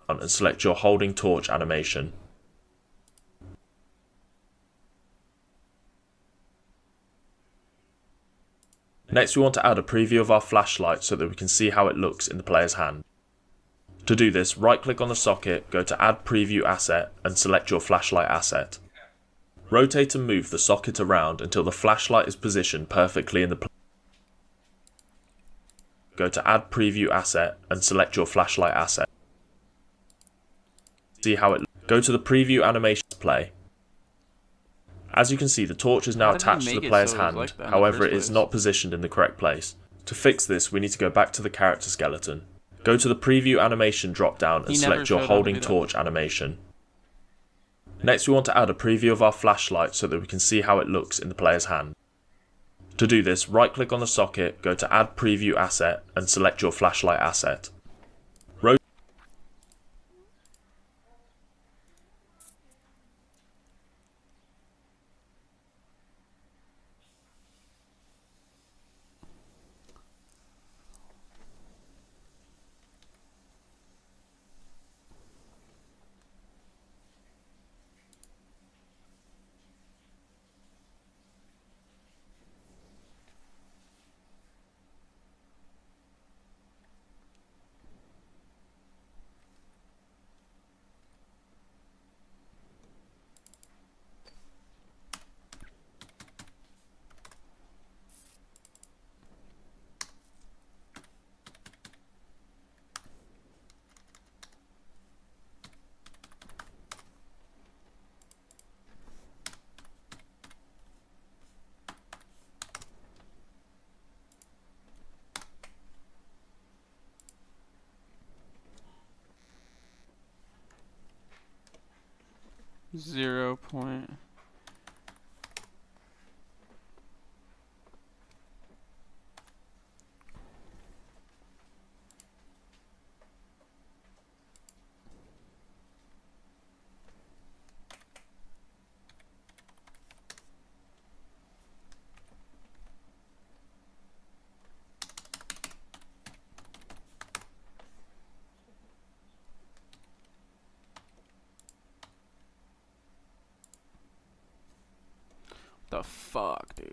And select your holding torch animation. Next, we want to add a preview of our flashlight so that we can see how it looks in the player's hand. To do this, right-click on the socket, go to Add Preview Asset, and select your flashlight asset. Rotate and move the socket around until the flashlight is positioned perfectly in the Go to Add Preview Asset, and select your flashlight asset. See how it Go to the Preview Animation Play. As you can see, the torch is now attached to the player's hand, however it is not positioned in the correct place. To fix this, we need to go back to the character skeleton. Go to the Preview Animation drop-down and select your holding torch animation. Next, we want to add a preview of our flashlight so that we can see how it looks in the player's hand. To do this, right-click on the socket, go to Add Preview Asset, and select your flashlight asset. Zero point. The fuck, dude?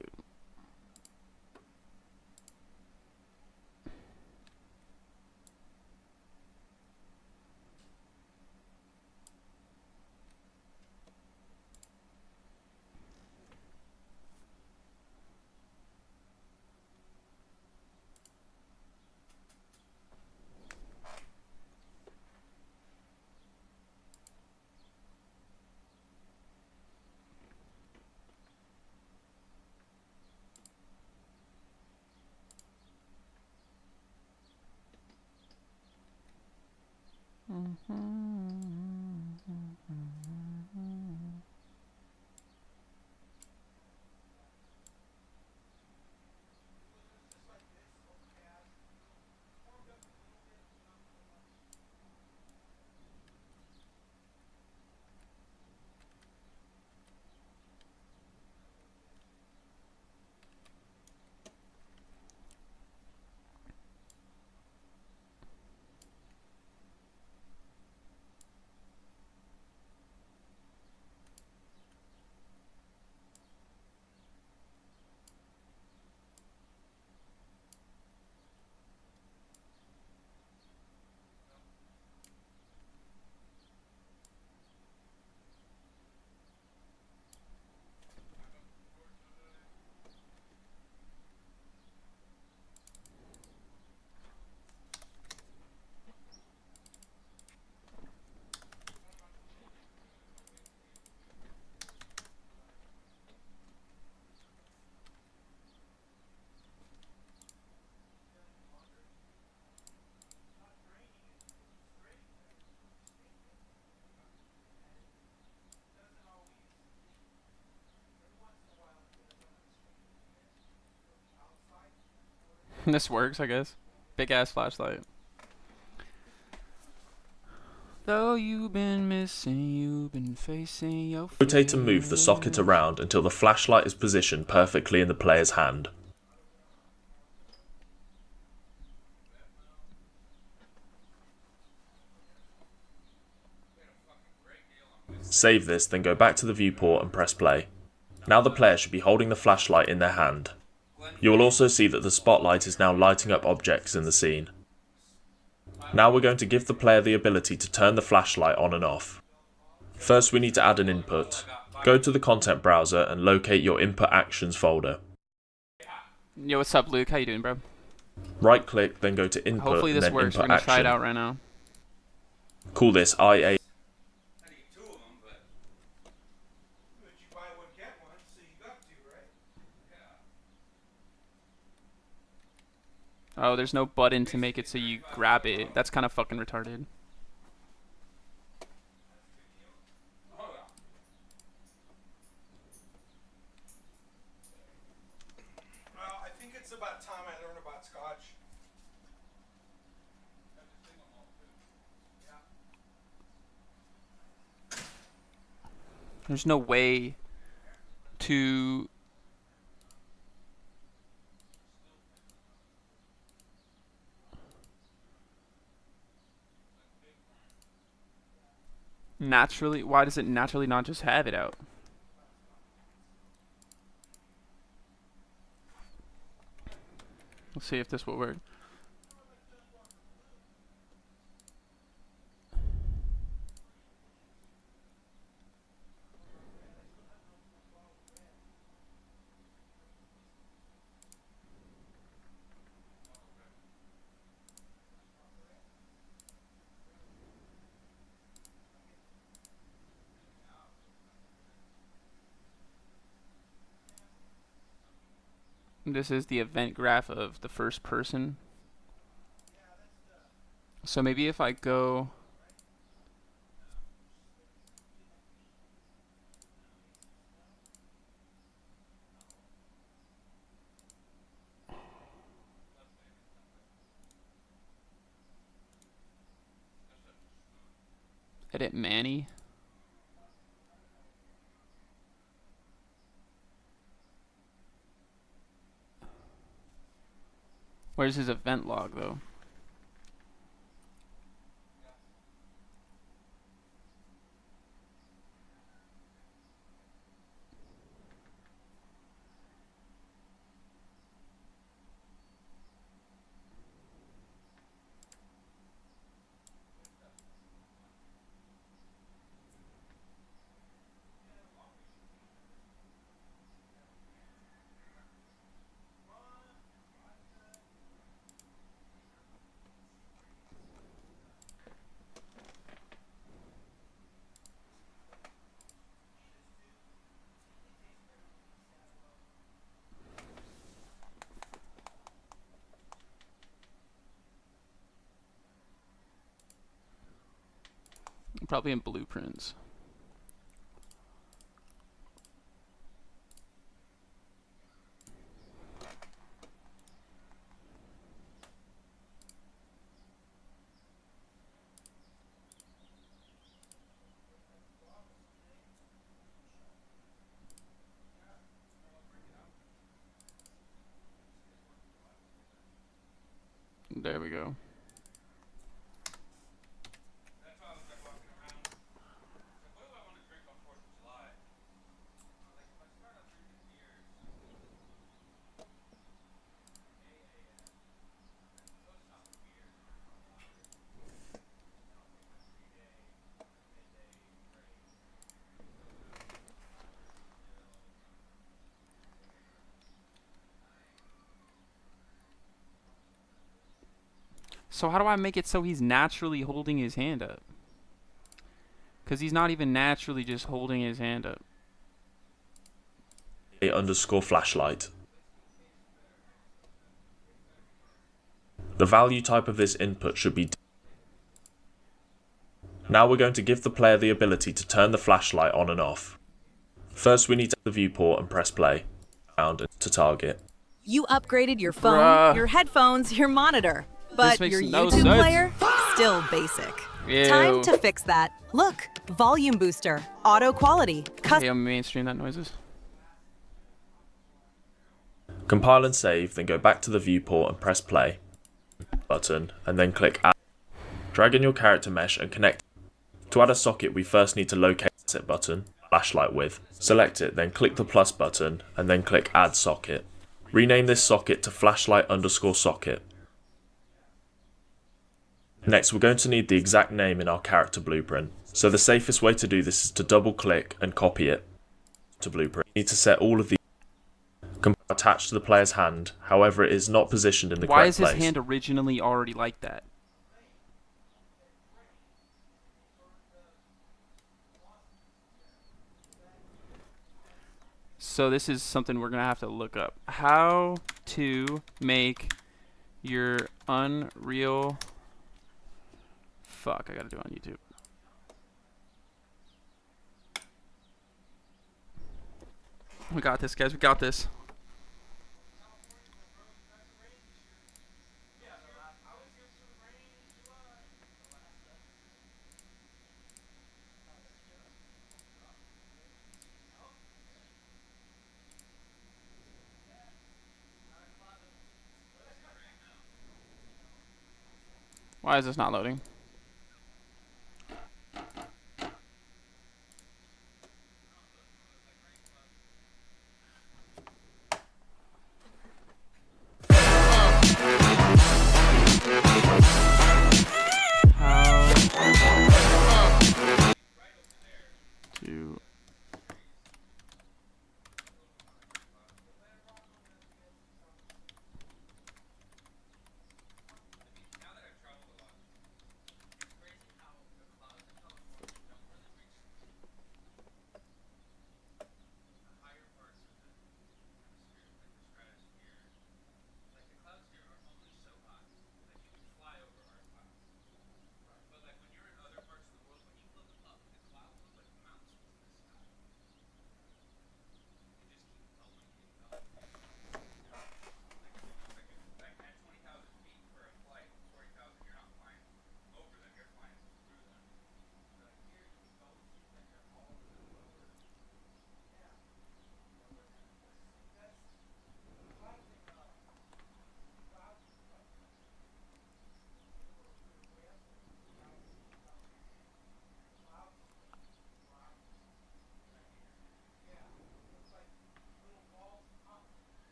This works, I guess. Big ass flashlight. Though you've been missing, you've been facing your fears. Rotate and move the socket around until the flashlight is positioned perfectly in the player's hand. Save this, then go back to the viewport and press play. Now the player should be holding the flashlight in their hand. You will also see that the spotlight is now lighting up objects in the scene. Now we're going to give the player the ability to turn the flashlight on and off. First we need to add an input. Go to the content browser and locate your input actions folder. Yo, what's up, Luke? How you doing, bro? Right click, then go to input. Hopefully this and then works. input We're gonna action. try it out right now. Call this IA. Oh, there's no button to make it so you grab it. That's kind of fucking retarded. Well, I think it's about time I learn about Scotch. There's no way to... naturally, why does it naturally not just have it out? Let's see if this will work. This is the event graph of the first person. So maybe if I go... edit Manny. Where's his event log, though? Probably in blueprints. There we go. So how do I make it so he's naturally holding his hand up? Because he's not even naturally just holding his hand up. _ flashlight. The value type of this input should be... Now we're going to give the player the ability to turn the flashlight on and off. First we need to the viewport and press play. To target. You upgraded your phone, your headphones, your monitor, but your YouTube player, still basic. Ew. Time to fix that. Look, volume booster, auto quality, Hey, I'm mainstream that noises. Compile and save, then go back to the viewport and press play button, and then click add. Drag in your character mesh and connect. To add a socket, we first need to locate the asset button, flashlight with. Select it, then click the plus button, and then click add socket. Rename this socket to flashlight_socket. Next, we're going to need the exact name in our character blueprint. So the safest way to do this is to double click and copy it to blueprint. You need to set all of the attached to the player's hand, however it is not positioned in the correct place. Why is his hand originally already like that? So this is something we're gonna have to look up. How to make your Unreal... Fuck, I gotta do it on YouTube. We got this, guys. We got this. Why is this not loading?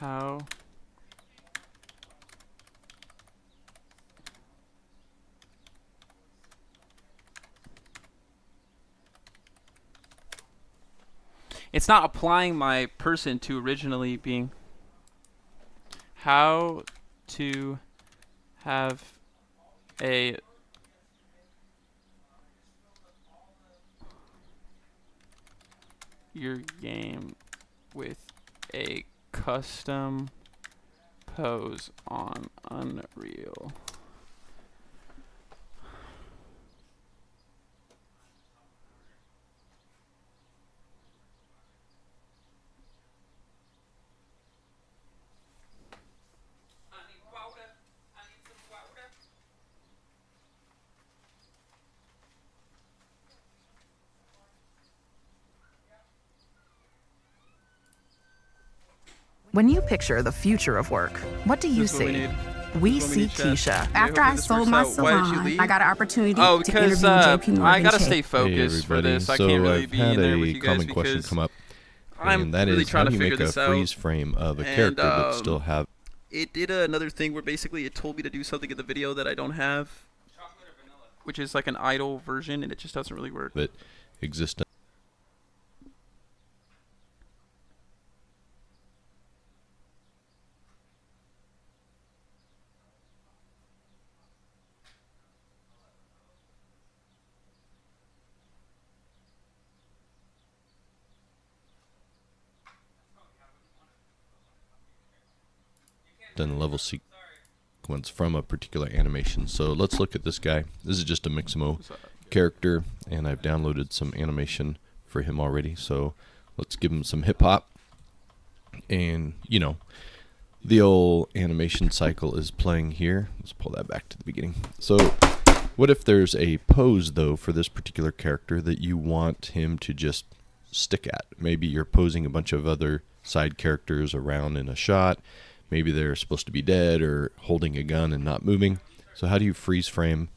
How it's not applying my person to originally being how to have a your game with a custom pose on Unreal. When you picture the future of work, what do you see? We see Keisha. After I sold my salon, I got an opportunity to interview JP Morgan. I gotta stay focused for this. I can't really be in there with you guys common question come up, I'm that really is trying how to do you figure make a this out. freeze frame of a character but still have It did another thing where basically it told me to do something in the video that I don't have, which is like an idle version, and it just doesn't really work. But existent. done a level sequence from a particular animation. So let's look at this guy. This is just a Mixamo character, and I've downloaded some animation for him already. So let's give him some hip hop, and you know, the old animation cycle is playing here. Let's pull that back to the beginning. So what if there's a pose though for this particular character that you want him to just stick at? Maybe you're posing a bunch of other side characters around in a shot. Maybe they're supposed to be dead or holding a gun and not moving. So how do you freeze frame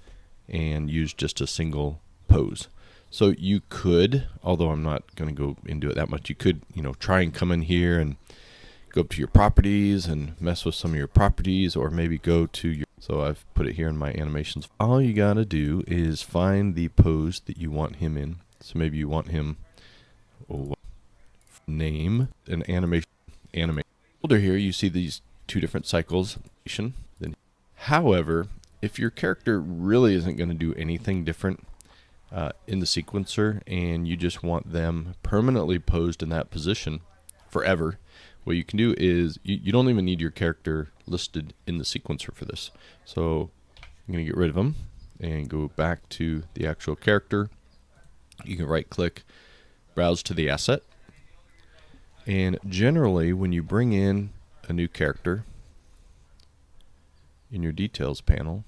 and use just a single pose? So you could, although I'm not going to go into it that much, you could, you know, try and come in here and go up to your properties and mess with some of your properties, or maybe go to your, so I've put it here in my animations. All you got to do is find the pose that you want him in. So maybe you want him, name an animation. Folder here, you see these two different cycles. However, if your character really isn't going to do anything different in the sequencer, and you just want them permanently posed in that position forever, what you can do is you don't even need your character listed in the sequencer for this. So I'm going to get rid of them and go back to the actual character. You can right click, browse to the asset. And generally, when you bring in a new character in your details panel,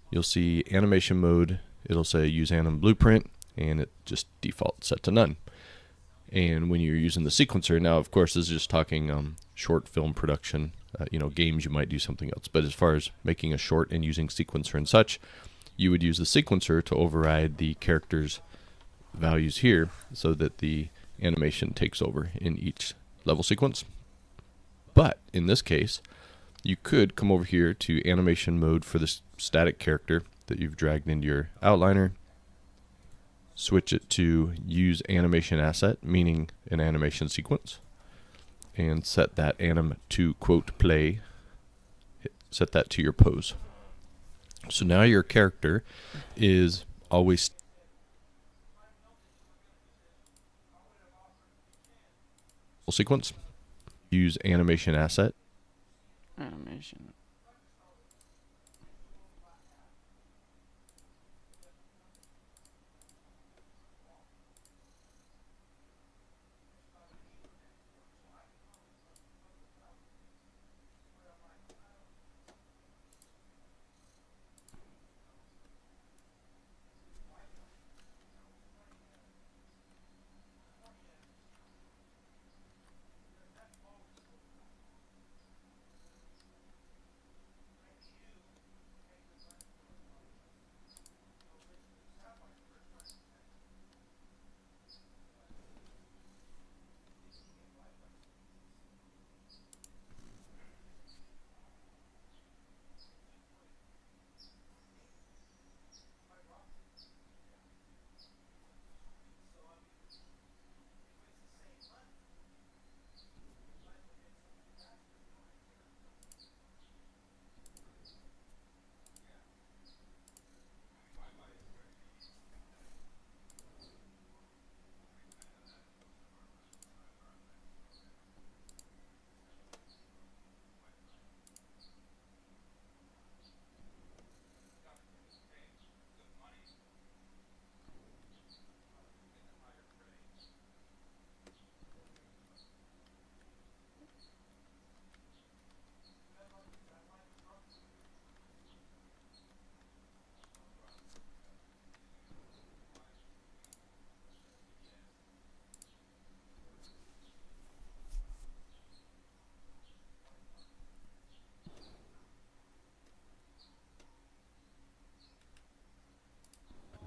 you'll see animation mode. It'll say use anim blueprint, and it just default set to none. And when you're using the sequencer, now of course this is just talking short film production, you know, games you might do something else. But as far as making a short and using sequencer and such, you would use the sequencer to override the character's values here so that the animation takes over in each level sequence. But in this case, you could come over here to animation mode for this static character that you've dragged into your outliner, switch it to use animation asset, meaning an animation sequence, and set that anim to quote play, set that to your pose. So now your character is always sequence, use animation asset, animation.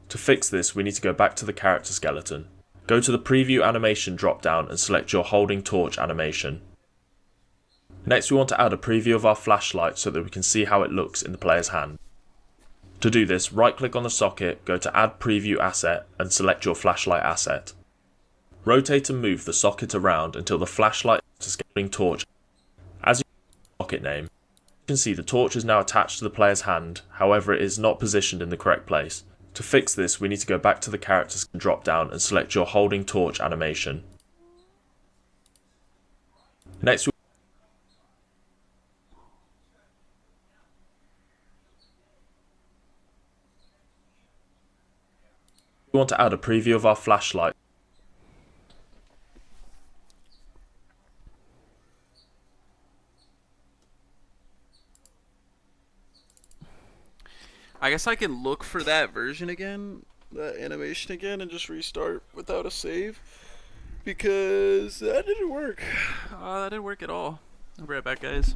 To fix this, we need to go back to the character skeleton. Go to the preview animation drop-down and select your holding torch animation. Next, we want to add a preview of our flashlight so that we can see how it looks in the player's hand. To do this, right-click on the socket, go to Add Preview Asset and select your flashlight asset. Rotate and move the socket around until the flashlight is holding torch. As you use the socket name, you can see the torch is now attached to the player's hand, however it is not positioned in the correct place. To fix this, we need to go back to the characters drop down and select your holding torch animation. Next, We want to add a preview of our flashlight. I guess I can look for that version again, that animation again, and just restart without a save. Because that didn't work. That didn't work at all. I'll be right back, guys.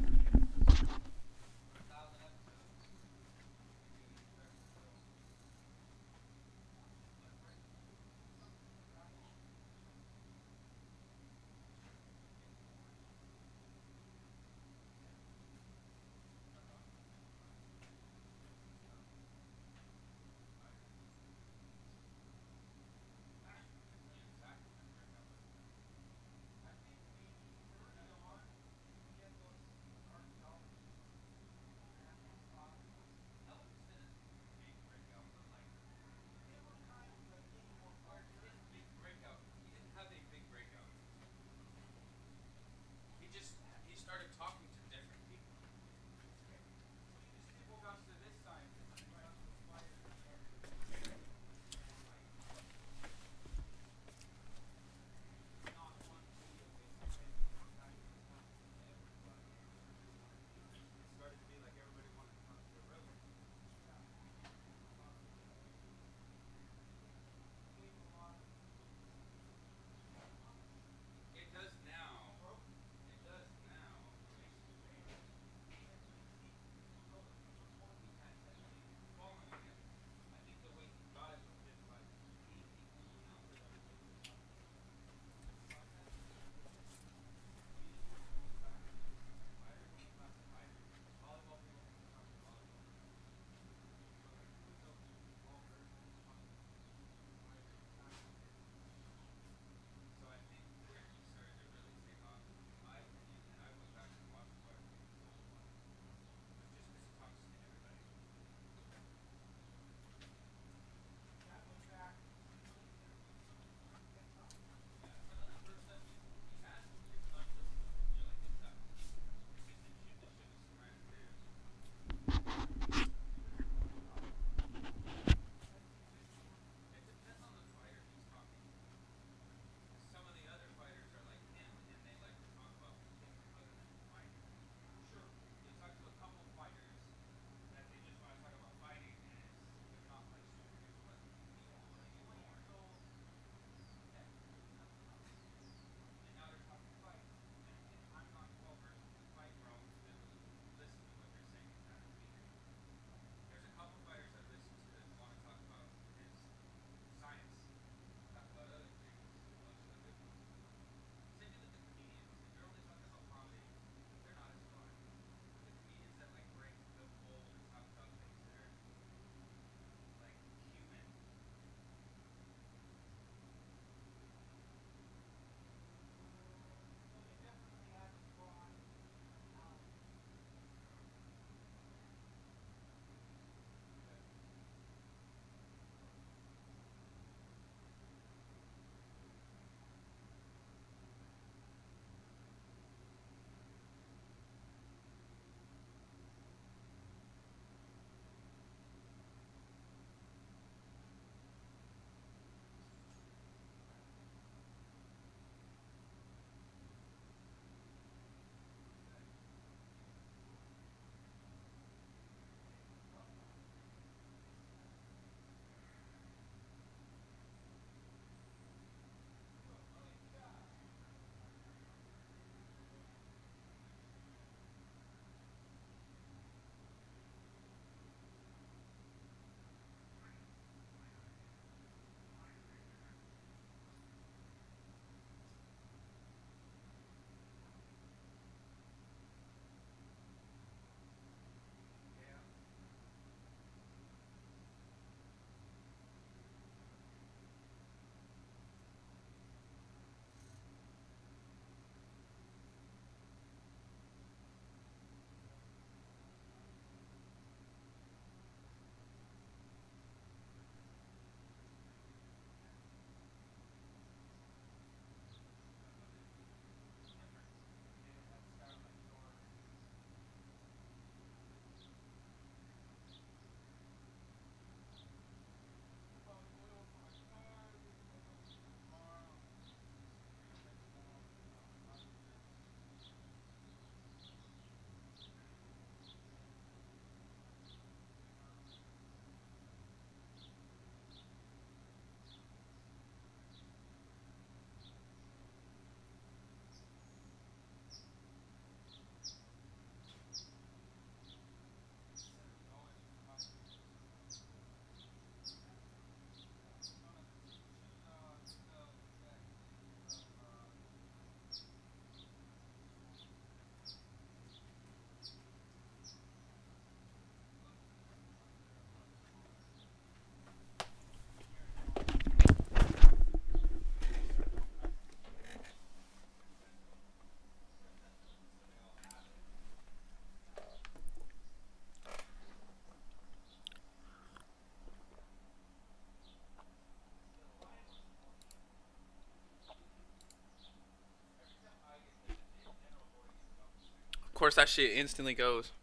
course, that shit instantly goes.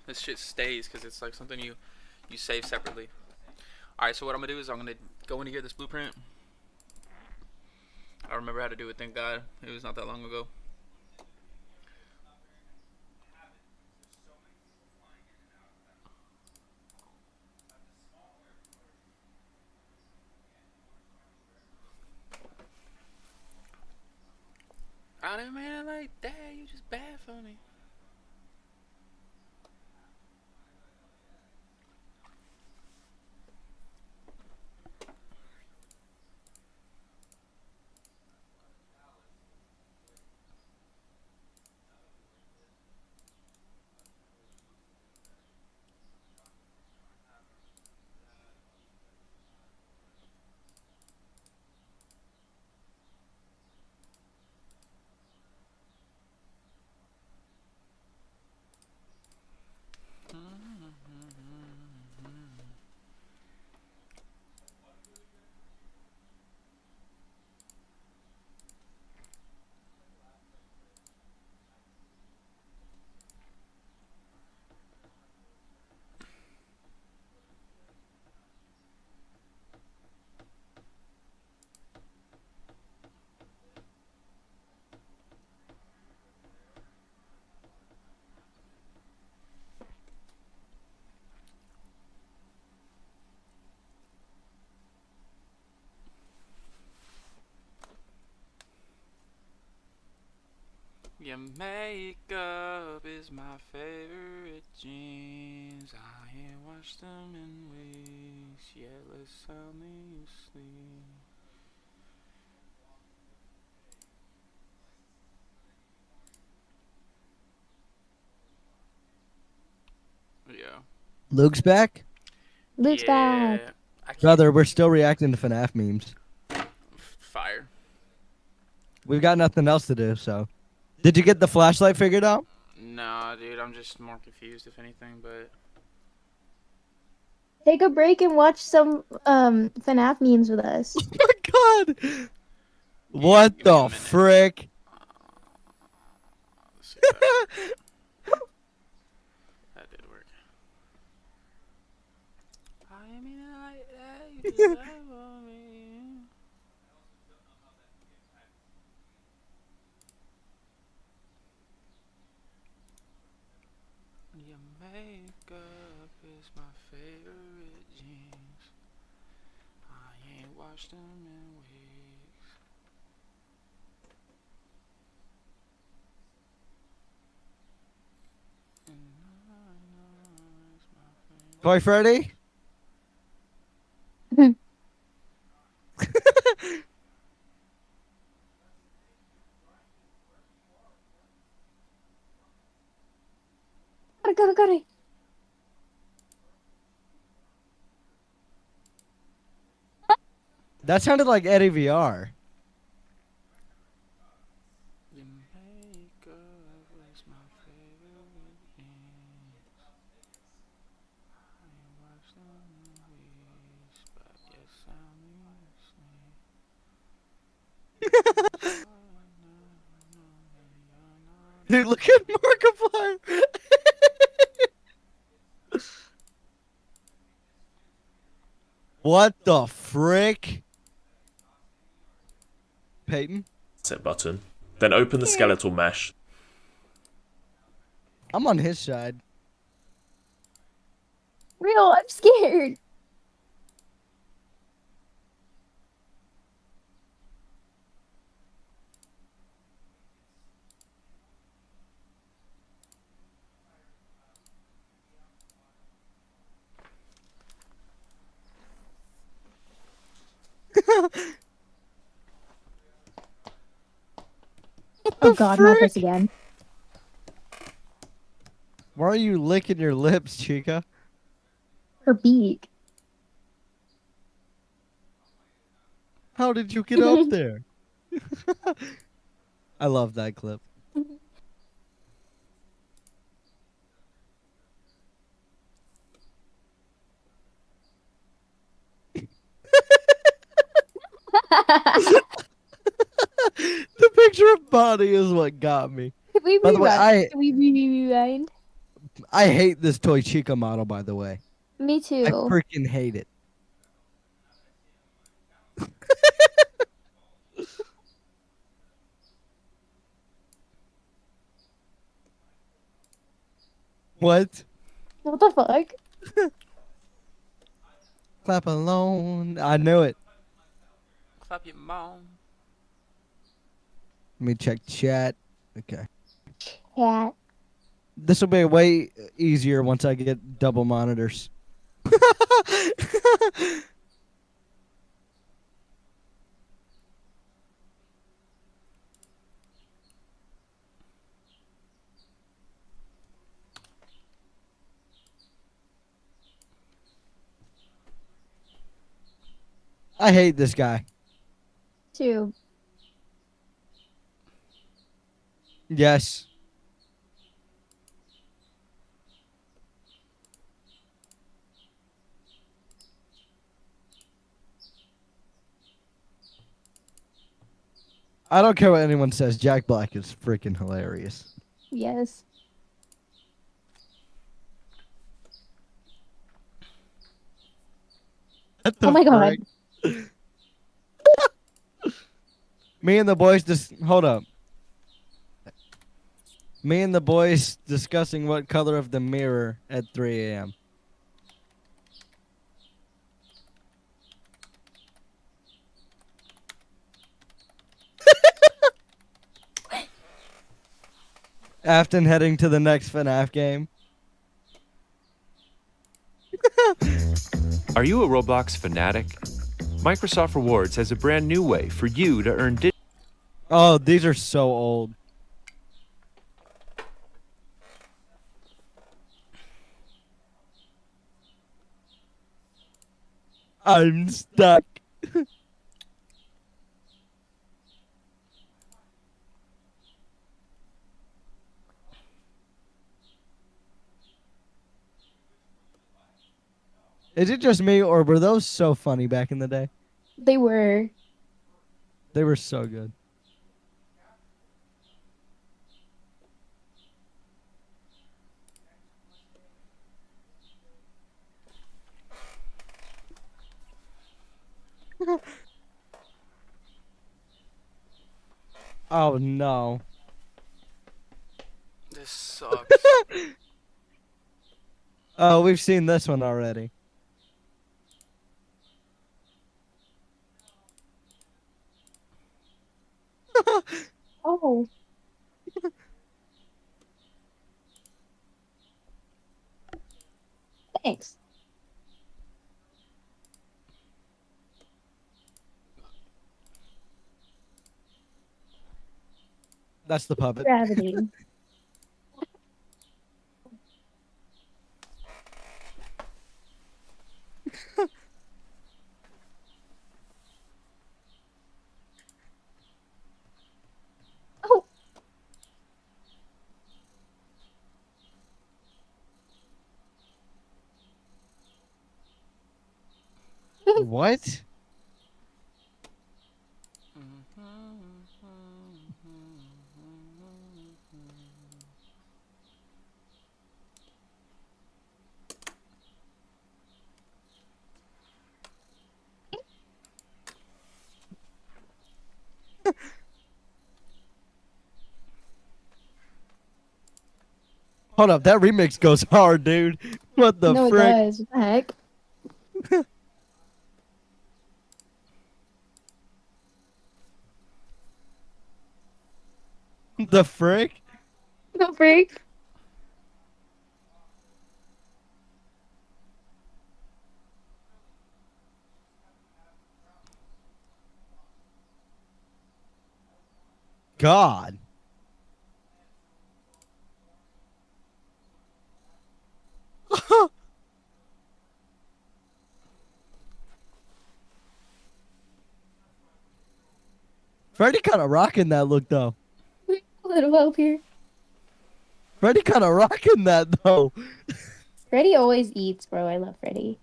This shit stays because it's like something you save separately. Alright, so what I'm going to do is I'm going to go in here, this blueprint. I remember how to do it, thank God. It was not that long ago. I didn't mean it like that, you just bad for me. Your makeup is my favorite jeans. I ain't washed them in weeks. Yeah, let's tell me you sleep. Yeah. Luke's back? Luke's back. Brother, we're still reacting to FNAF memes. Fire. We've got nothing else to do, so. Did you get the flashlight figured out? Nah, dude, I'm just more confused, if anything, but... Take a break and watch some FNAF memes with us. Oh my god! What the frick? That did work. I mean it like that, you deserve me. Your makeup is my favorite jeans. I ain't washed them in weeks. Toy Freddy? Got it. That sounded like Eddie VR. Your makeup is my favorite jeans. I ain't washed them in weeks, but yes, I'm Dude, look at Markiplier. What the frick? Peyton? Set button. Then open the skeletal mesh. I'm on his side. Real, I'm scared. Oh god, not this again. Why are you licking your lips, Chica? Her beak. How did you get up there? I love that clip. The extra body is what got me. Can we By the way, rewind? I hate this Toy Chica model, by the way. Me too. I freaking hate it. What? What the fuck? Clap alone. I knew it. Clap your mom. Let me check chat. Okay. Cat. This will be way easier once I get double monitors. I hate this guy. Two. Yes. I don't care what anyone says. Jack Black is freaking hilarious. Yes. Oh my god. Me and the boys just hold up. Me and the boys discussing what color of the mirror at 3 a.m. Afton heading to the next FNAF game. Are you a Roblox fanatic? Microsoft Rewards has a brand new way for you to earn Oh, these are so old. I'm stuck. Is it just me, or were those so funny back in the day? They were. They were so good. Oh no. This sucks. Oh, we've seen this one already. Oh. Thanks. That's the puppet. Gravity. Oh. What? Hold up, that remix goes hard, dude. What the No, frick? it does. What the heck? The frick? The freak. God. Freddy kind of rocking that look, though. A little help here. Freddy kind of rocking that, though. Freddy always eats, bro. I love Freddy.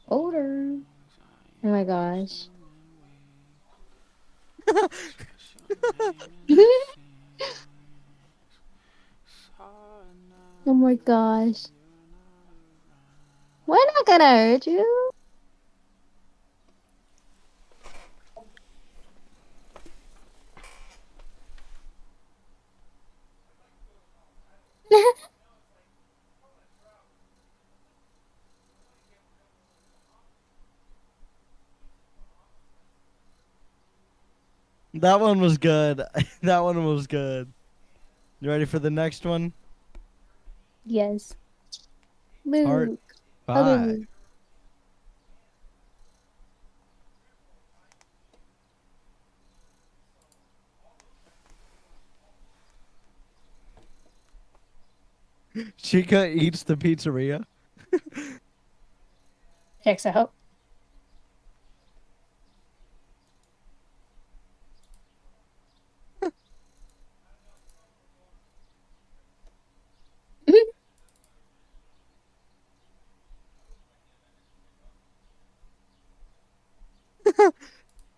Older. Oh my gosh. Oh my gosh. We're not gonna hurt you. That one was good. That one was good. You ready for the next one? Yes. Part Luke. 5. Chica eats the pizzeria. Checks out.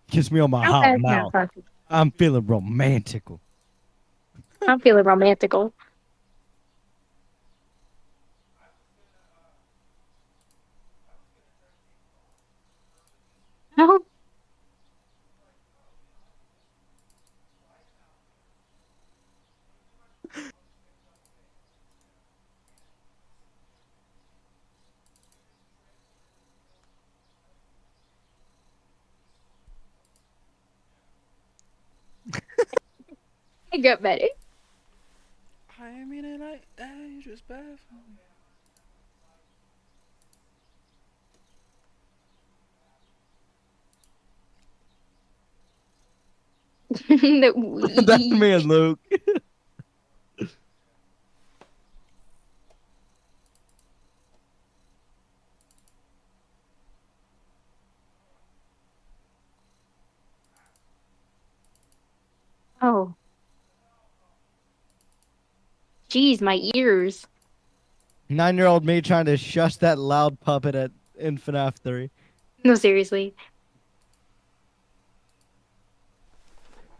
Kiss me on my hot mouth. I'm feeling romantical. I'm feeling romantical. No. I got better. I mean, it like that. You just bad for me. That's me and Luke. Oh. Jeez, my ears. 9-year-old me trying to shush that loud puppet in FNAF 3. No, seriously.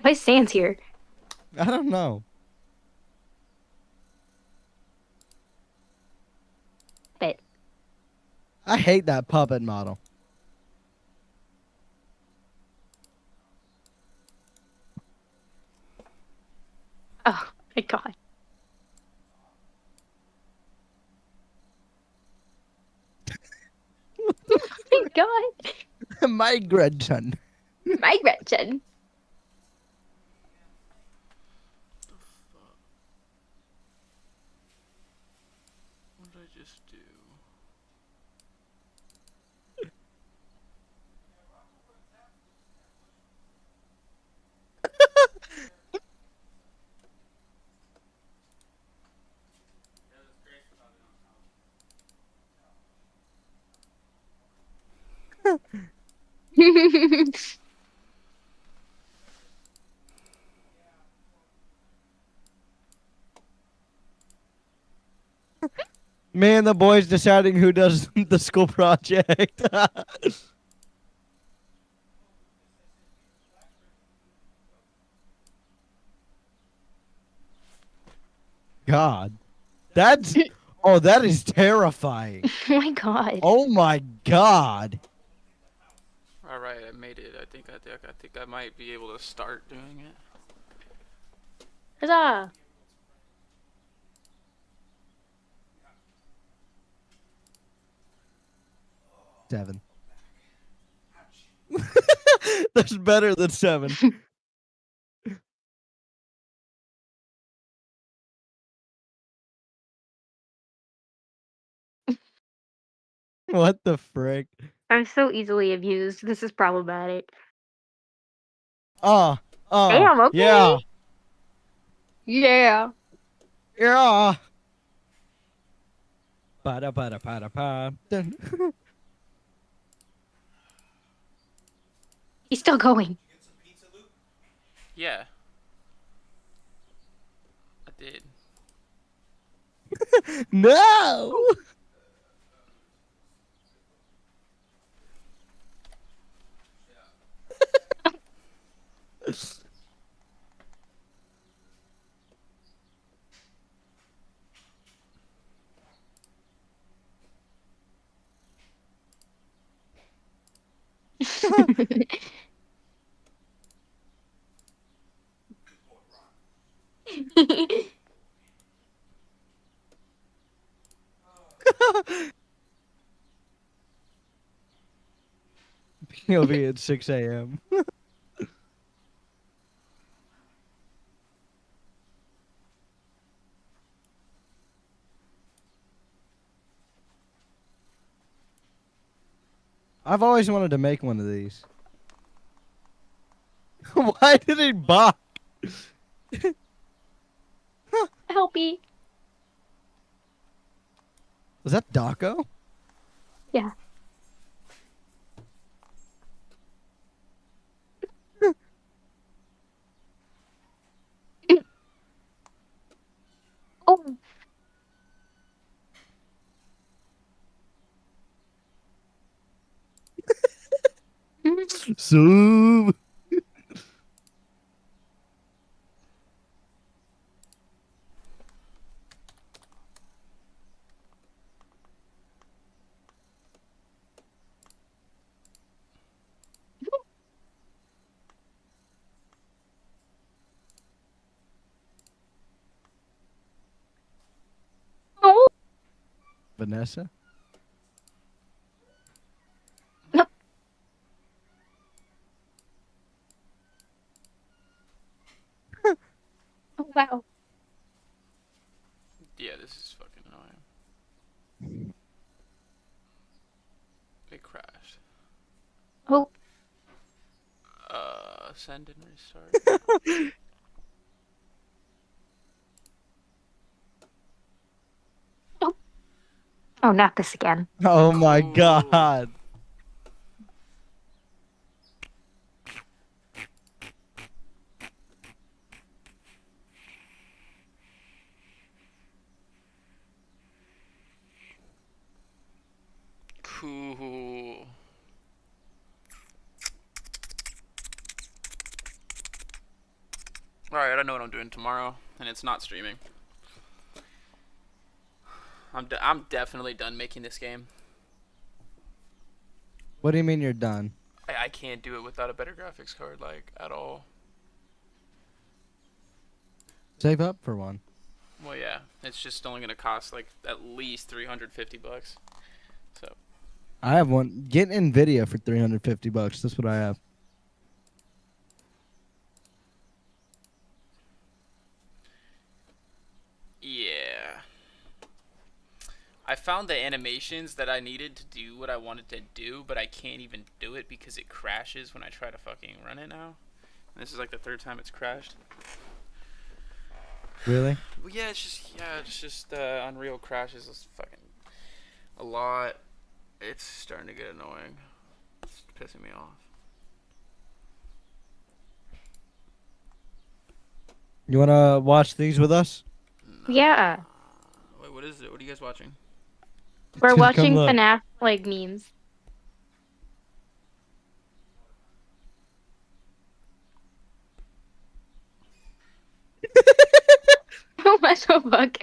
Why is Sans here? I don't know. But I hate that puppet model. oh my god. Oh my god. My Gretchen. My Gretchen. What did I just do? Me and the boys deciding who does the school project. God. That's... Oh, that is terrifying. Oh my god. Oh my god. All right, I made it. I think I might be able to start doing it. Huzzah. Seven. That's better than 7. What the frick? I'm so easily abused. This is problematic. Damn, okay. Yeah. Yeah. Yeah. Ba-da-ba-da-ba-da-ba. Dun. He's still going. Yeah. I did. No. He'll be at 6 a.m. I've always wanted to make one of these. Why did he balk? Help me. Was that Daco? Yeah. Oh. Zoom. Oh. Vanessa? Oh, wow. Yeah, this is fucking annoying. It crashed. Oh. Send and restart. Oh. Oh, not this again. Oh my god. Cool. Alright, I know what I'm doing tomorrow, and it's not streaming. I'm definitely done making this game. What do you mean you're done? I can't do it without a better graphics card, like, at all. Save up for one. Well, yeah, it's just only gonna cost like at least $350. So. I have one. Get Nvidia for $350. That's what I have. Yeah. I found the animations that I needed to do what I wanted to do, but I can't even do it because it crashes when I try to fucking run it now. And this is like the third time it's crashed. Really? Well, yeah, it's just Unreal crashes is fucking a lot. It's starting to get annoying. It's pissing me off. You wanna watch these with us? Yeah. Wait, what is it? What are you guys watching? We're watching FNAF like memes. Oh my fuck.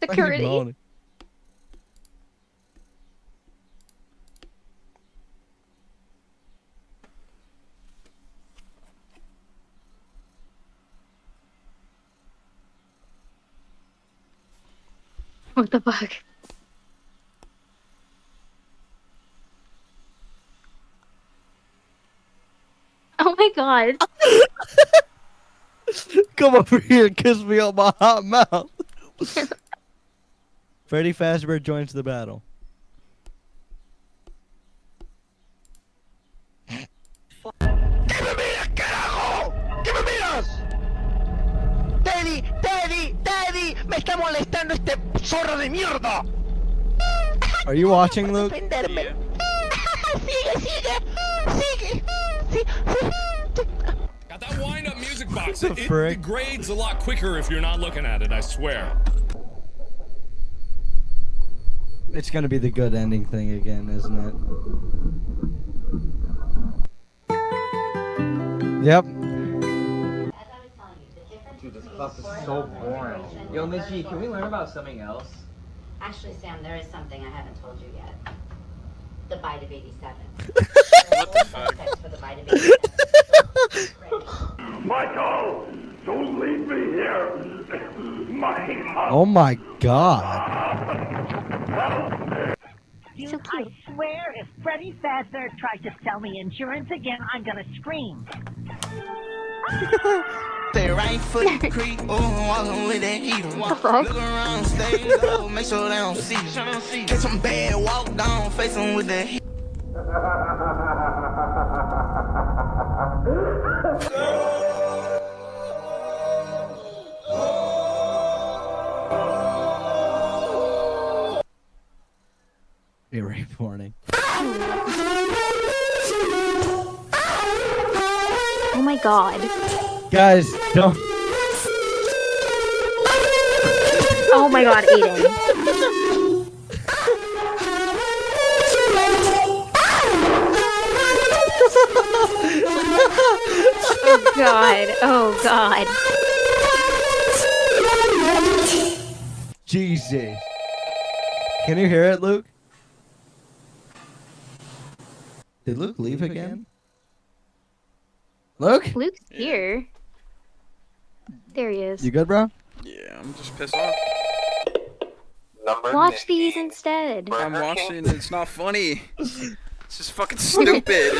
Security. What the fuck? Oh my god. Come over here and kiss me on my hot mouth. Freddy Fazbear joins the battle. ¡Teddy! ¡Teddy! ¡Teddy! ¡Me está molestando este zorro de mierda! Are you watching, Luke? ¡Sigue, sigue! ¡Sigue! box. The It frick? degrades a lot quicker if you're not looking at it, I swear. It's gonna be the good ending thing again, isn't it? Yep. Dude, this class is so boring. Yo, Miss G, can we learn about something else? Actually, Sam, there is something I haven't told you yet. The bite of 87. What the fuck? For the bite of 87. Michael, don't leave me here. Oh my god. So cute. I swear, if Freddy Fazbear tries to sell me insurance again, I'm gonna scream. Stay right foot in the creek, walking with that heater. Look around, stay low, make sure they don't see you. Catch them bad, walk down, face them with that heat. Rape warning. Oh my god. Guys, don't. Oh my god, Aiden. Oh god. Oh god. Jesus. Can you hear it, Luke? Did Luke leave again? Luke? Luke's here. There he is. You good, bro? Yeah, I'm just pissed off. Watch these instead. I'm watching. It's not funny. It's just fucking stupid.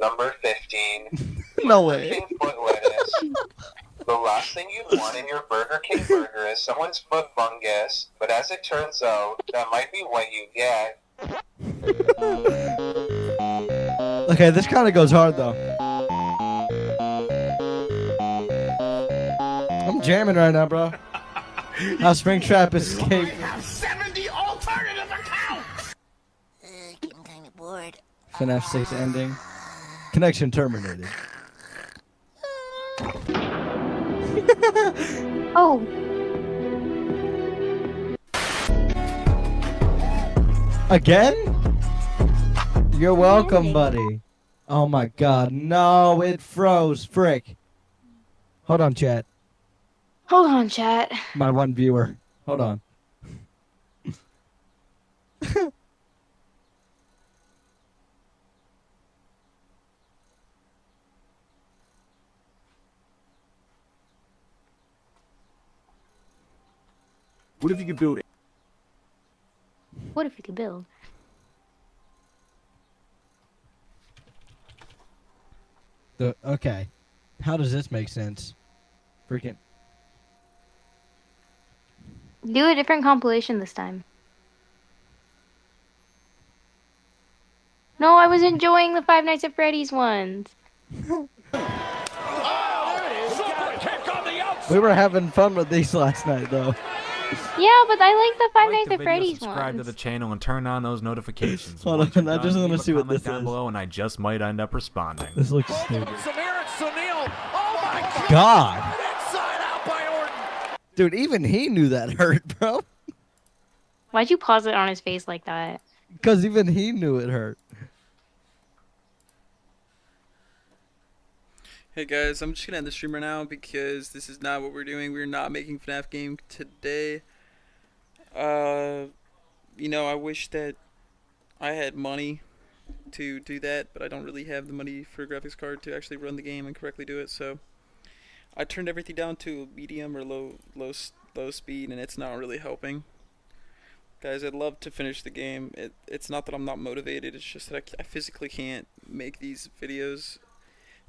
Number 15. No way. King foot lettuce. The last thing you want in your Burger King burger is someone's foot fungus, but as it turns out, that might be what you get. Okay, this kind of goes hard though. I'm jamming right now, bro. How Springtrap escaped. have 70 alternative accounts! Getting kind of bored. FNAF 6 ending. Connection terminated. Oh. Again? You're welcome, buddy. Oh my god, no, it froze. Frick. Hold on, chat. Hold on, chat. My one viewer. Hold on. What if you could build? What if you could build? Okay. How does this make sense? Freaking. Do a different compilation this time. No, I was enjoying the Five Nights at Freddy's ones. We were having fun with these last night, though. Yeah, but I like the Five Nights at Freddy's subscribe to ones. the channel and turn on those notifications. Hold Once on, you're I just done, want to leave a see what comment this down is. below, and I just might end up responding. This looks stupid. Samir Sunil. Oh my God. Inside out by Orton. Dude, even he knew that hurt, bro. Why'd you pause it on his face like that? Because even he knew it hurt. Hey guys, I'm just gonna end the stream right now because this is not what we're doing. We're not making FNAF game today. You know, I wish that I had money to do that, but I don't really have the money for a graphics card to actually run the game and correctly do it. So I turned everything down to medium or low speed, and it's not really helping. Guys, I'd love to finish the game. It's not that I'm not motivated. It's just that I physically can't make these videos.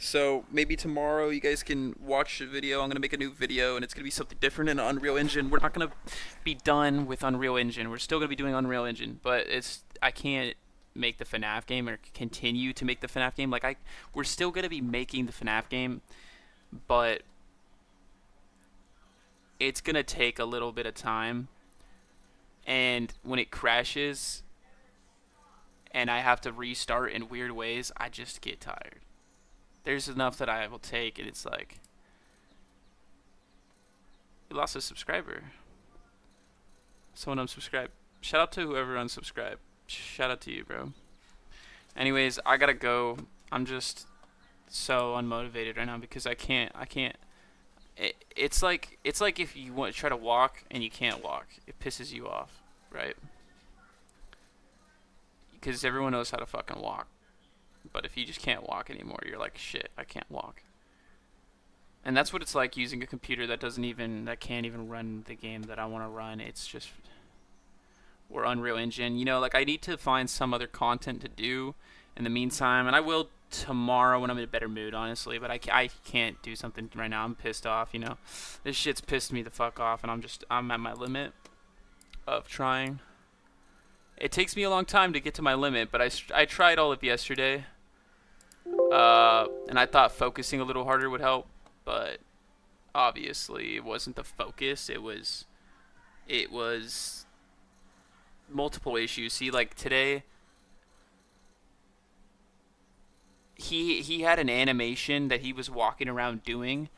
So maybe tomorrow you guys can watch the video. I'm going to make a new video, and it's going to be something different in Unreal Engine. We're not going to be done with Unreal Engine. We're still going to be doing Unreal Engine, but I can't make the FNAF game or continue to make the FNAF game. Like we're still going to be making the FNAF game, but it's going to take a little bit of time. And when it crashes and I have to restart in weird ways, I just get tired. There's enough that I will take, and it's like, you lost a subscriber. Someone unsubscribed. Shout out to whoever unsubscribed. Shout out to you, bro. Anyways, I gotta go. I'm just so unmotivated right now because I can't. It's like if you want to try to walk and you can't walk. It pisses you off, right? Because everyone knows how to fucking walk. But if you just can't walk anymore, you're like, shit, I can't walk. And that's what it's like using a computer that can't even run the game that I want to run. It's just, or Unreal Engine. You know, like I need to find some other content to do in the meantime, and I will tomorrow when I'm in a better mood, honestly. But I can't do something right now. I'm pissed off, you know. This shit's pissed me the fuck off, and I'm at my limit of trying. It takes me a long time to get to my limit, but I tried all of yesterday, and I thought focusing a little harder would help, but obviously it wasn't the focus. It was multiple issues. See, like today, he had an animation that he was walking around doing,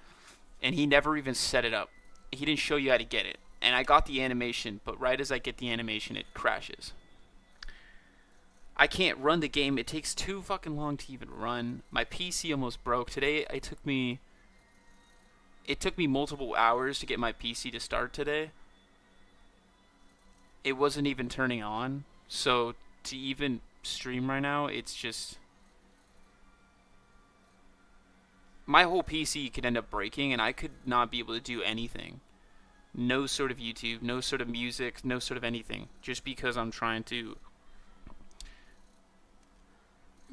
and he never even set it up. He didn't show you how to get it, and I got the animation, but right as I get the animation, it crashes. I can't run the game. It takes too fucking long to even run. My PC almost broke. Today, it took me multiple hours to get my PC to start today. It wasn't even turning on. So, to even stream right now, it's just... my whole PC could end up breaking, and I could not be able to do anything. No sort of YouTube, no sort of music, no sort of anything. Just because I'm trying to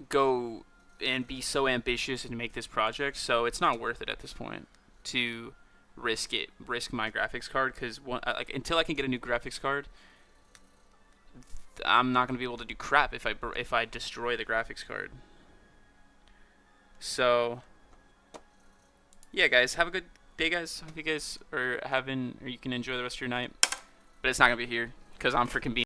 go and be so ambitious and make this project, so it's not worth it at this point to risk my graphics card, because until I can get a new graphics card, I'm not going to be able to do crap if I destroy the graphics card. So yeah, guys, have a good day, guys. Hope you guys are you can enjoy the rest of your night, but it's not going to be here because I'm freaking being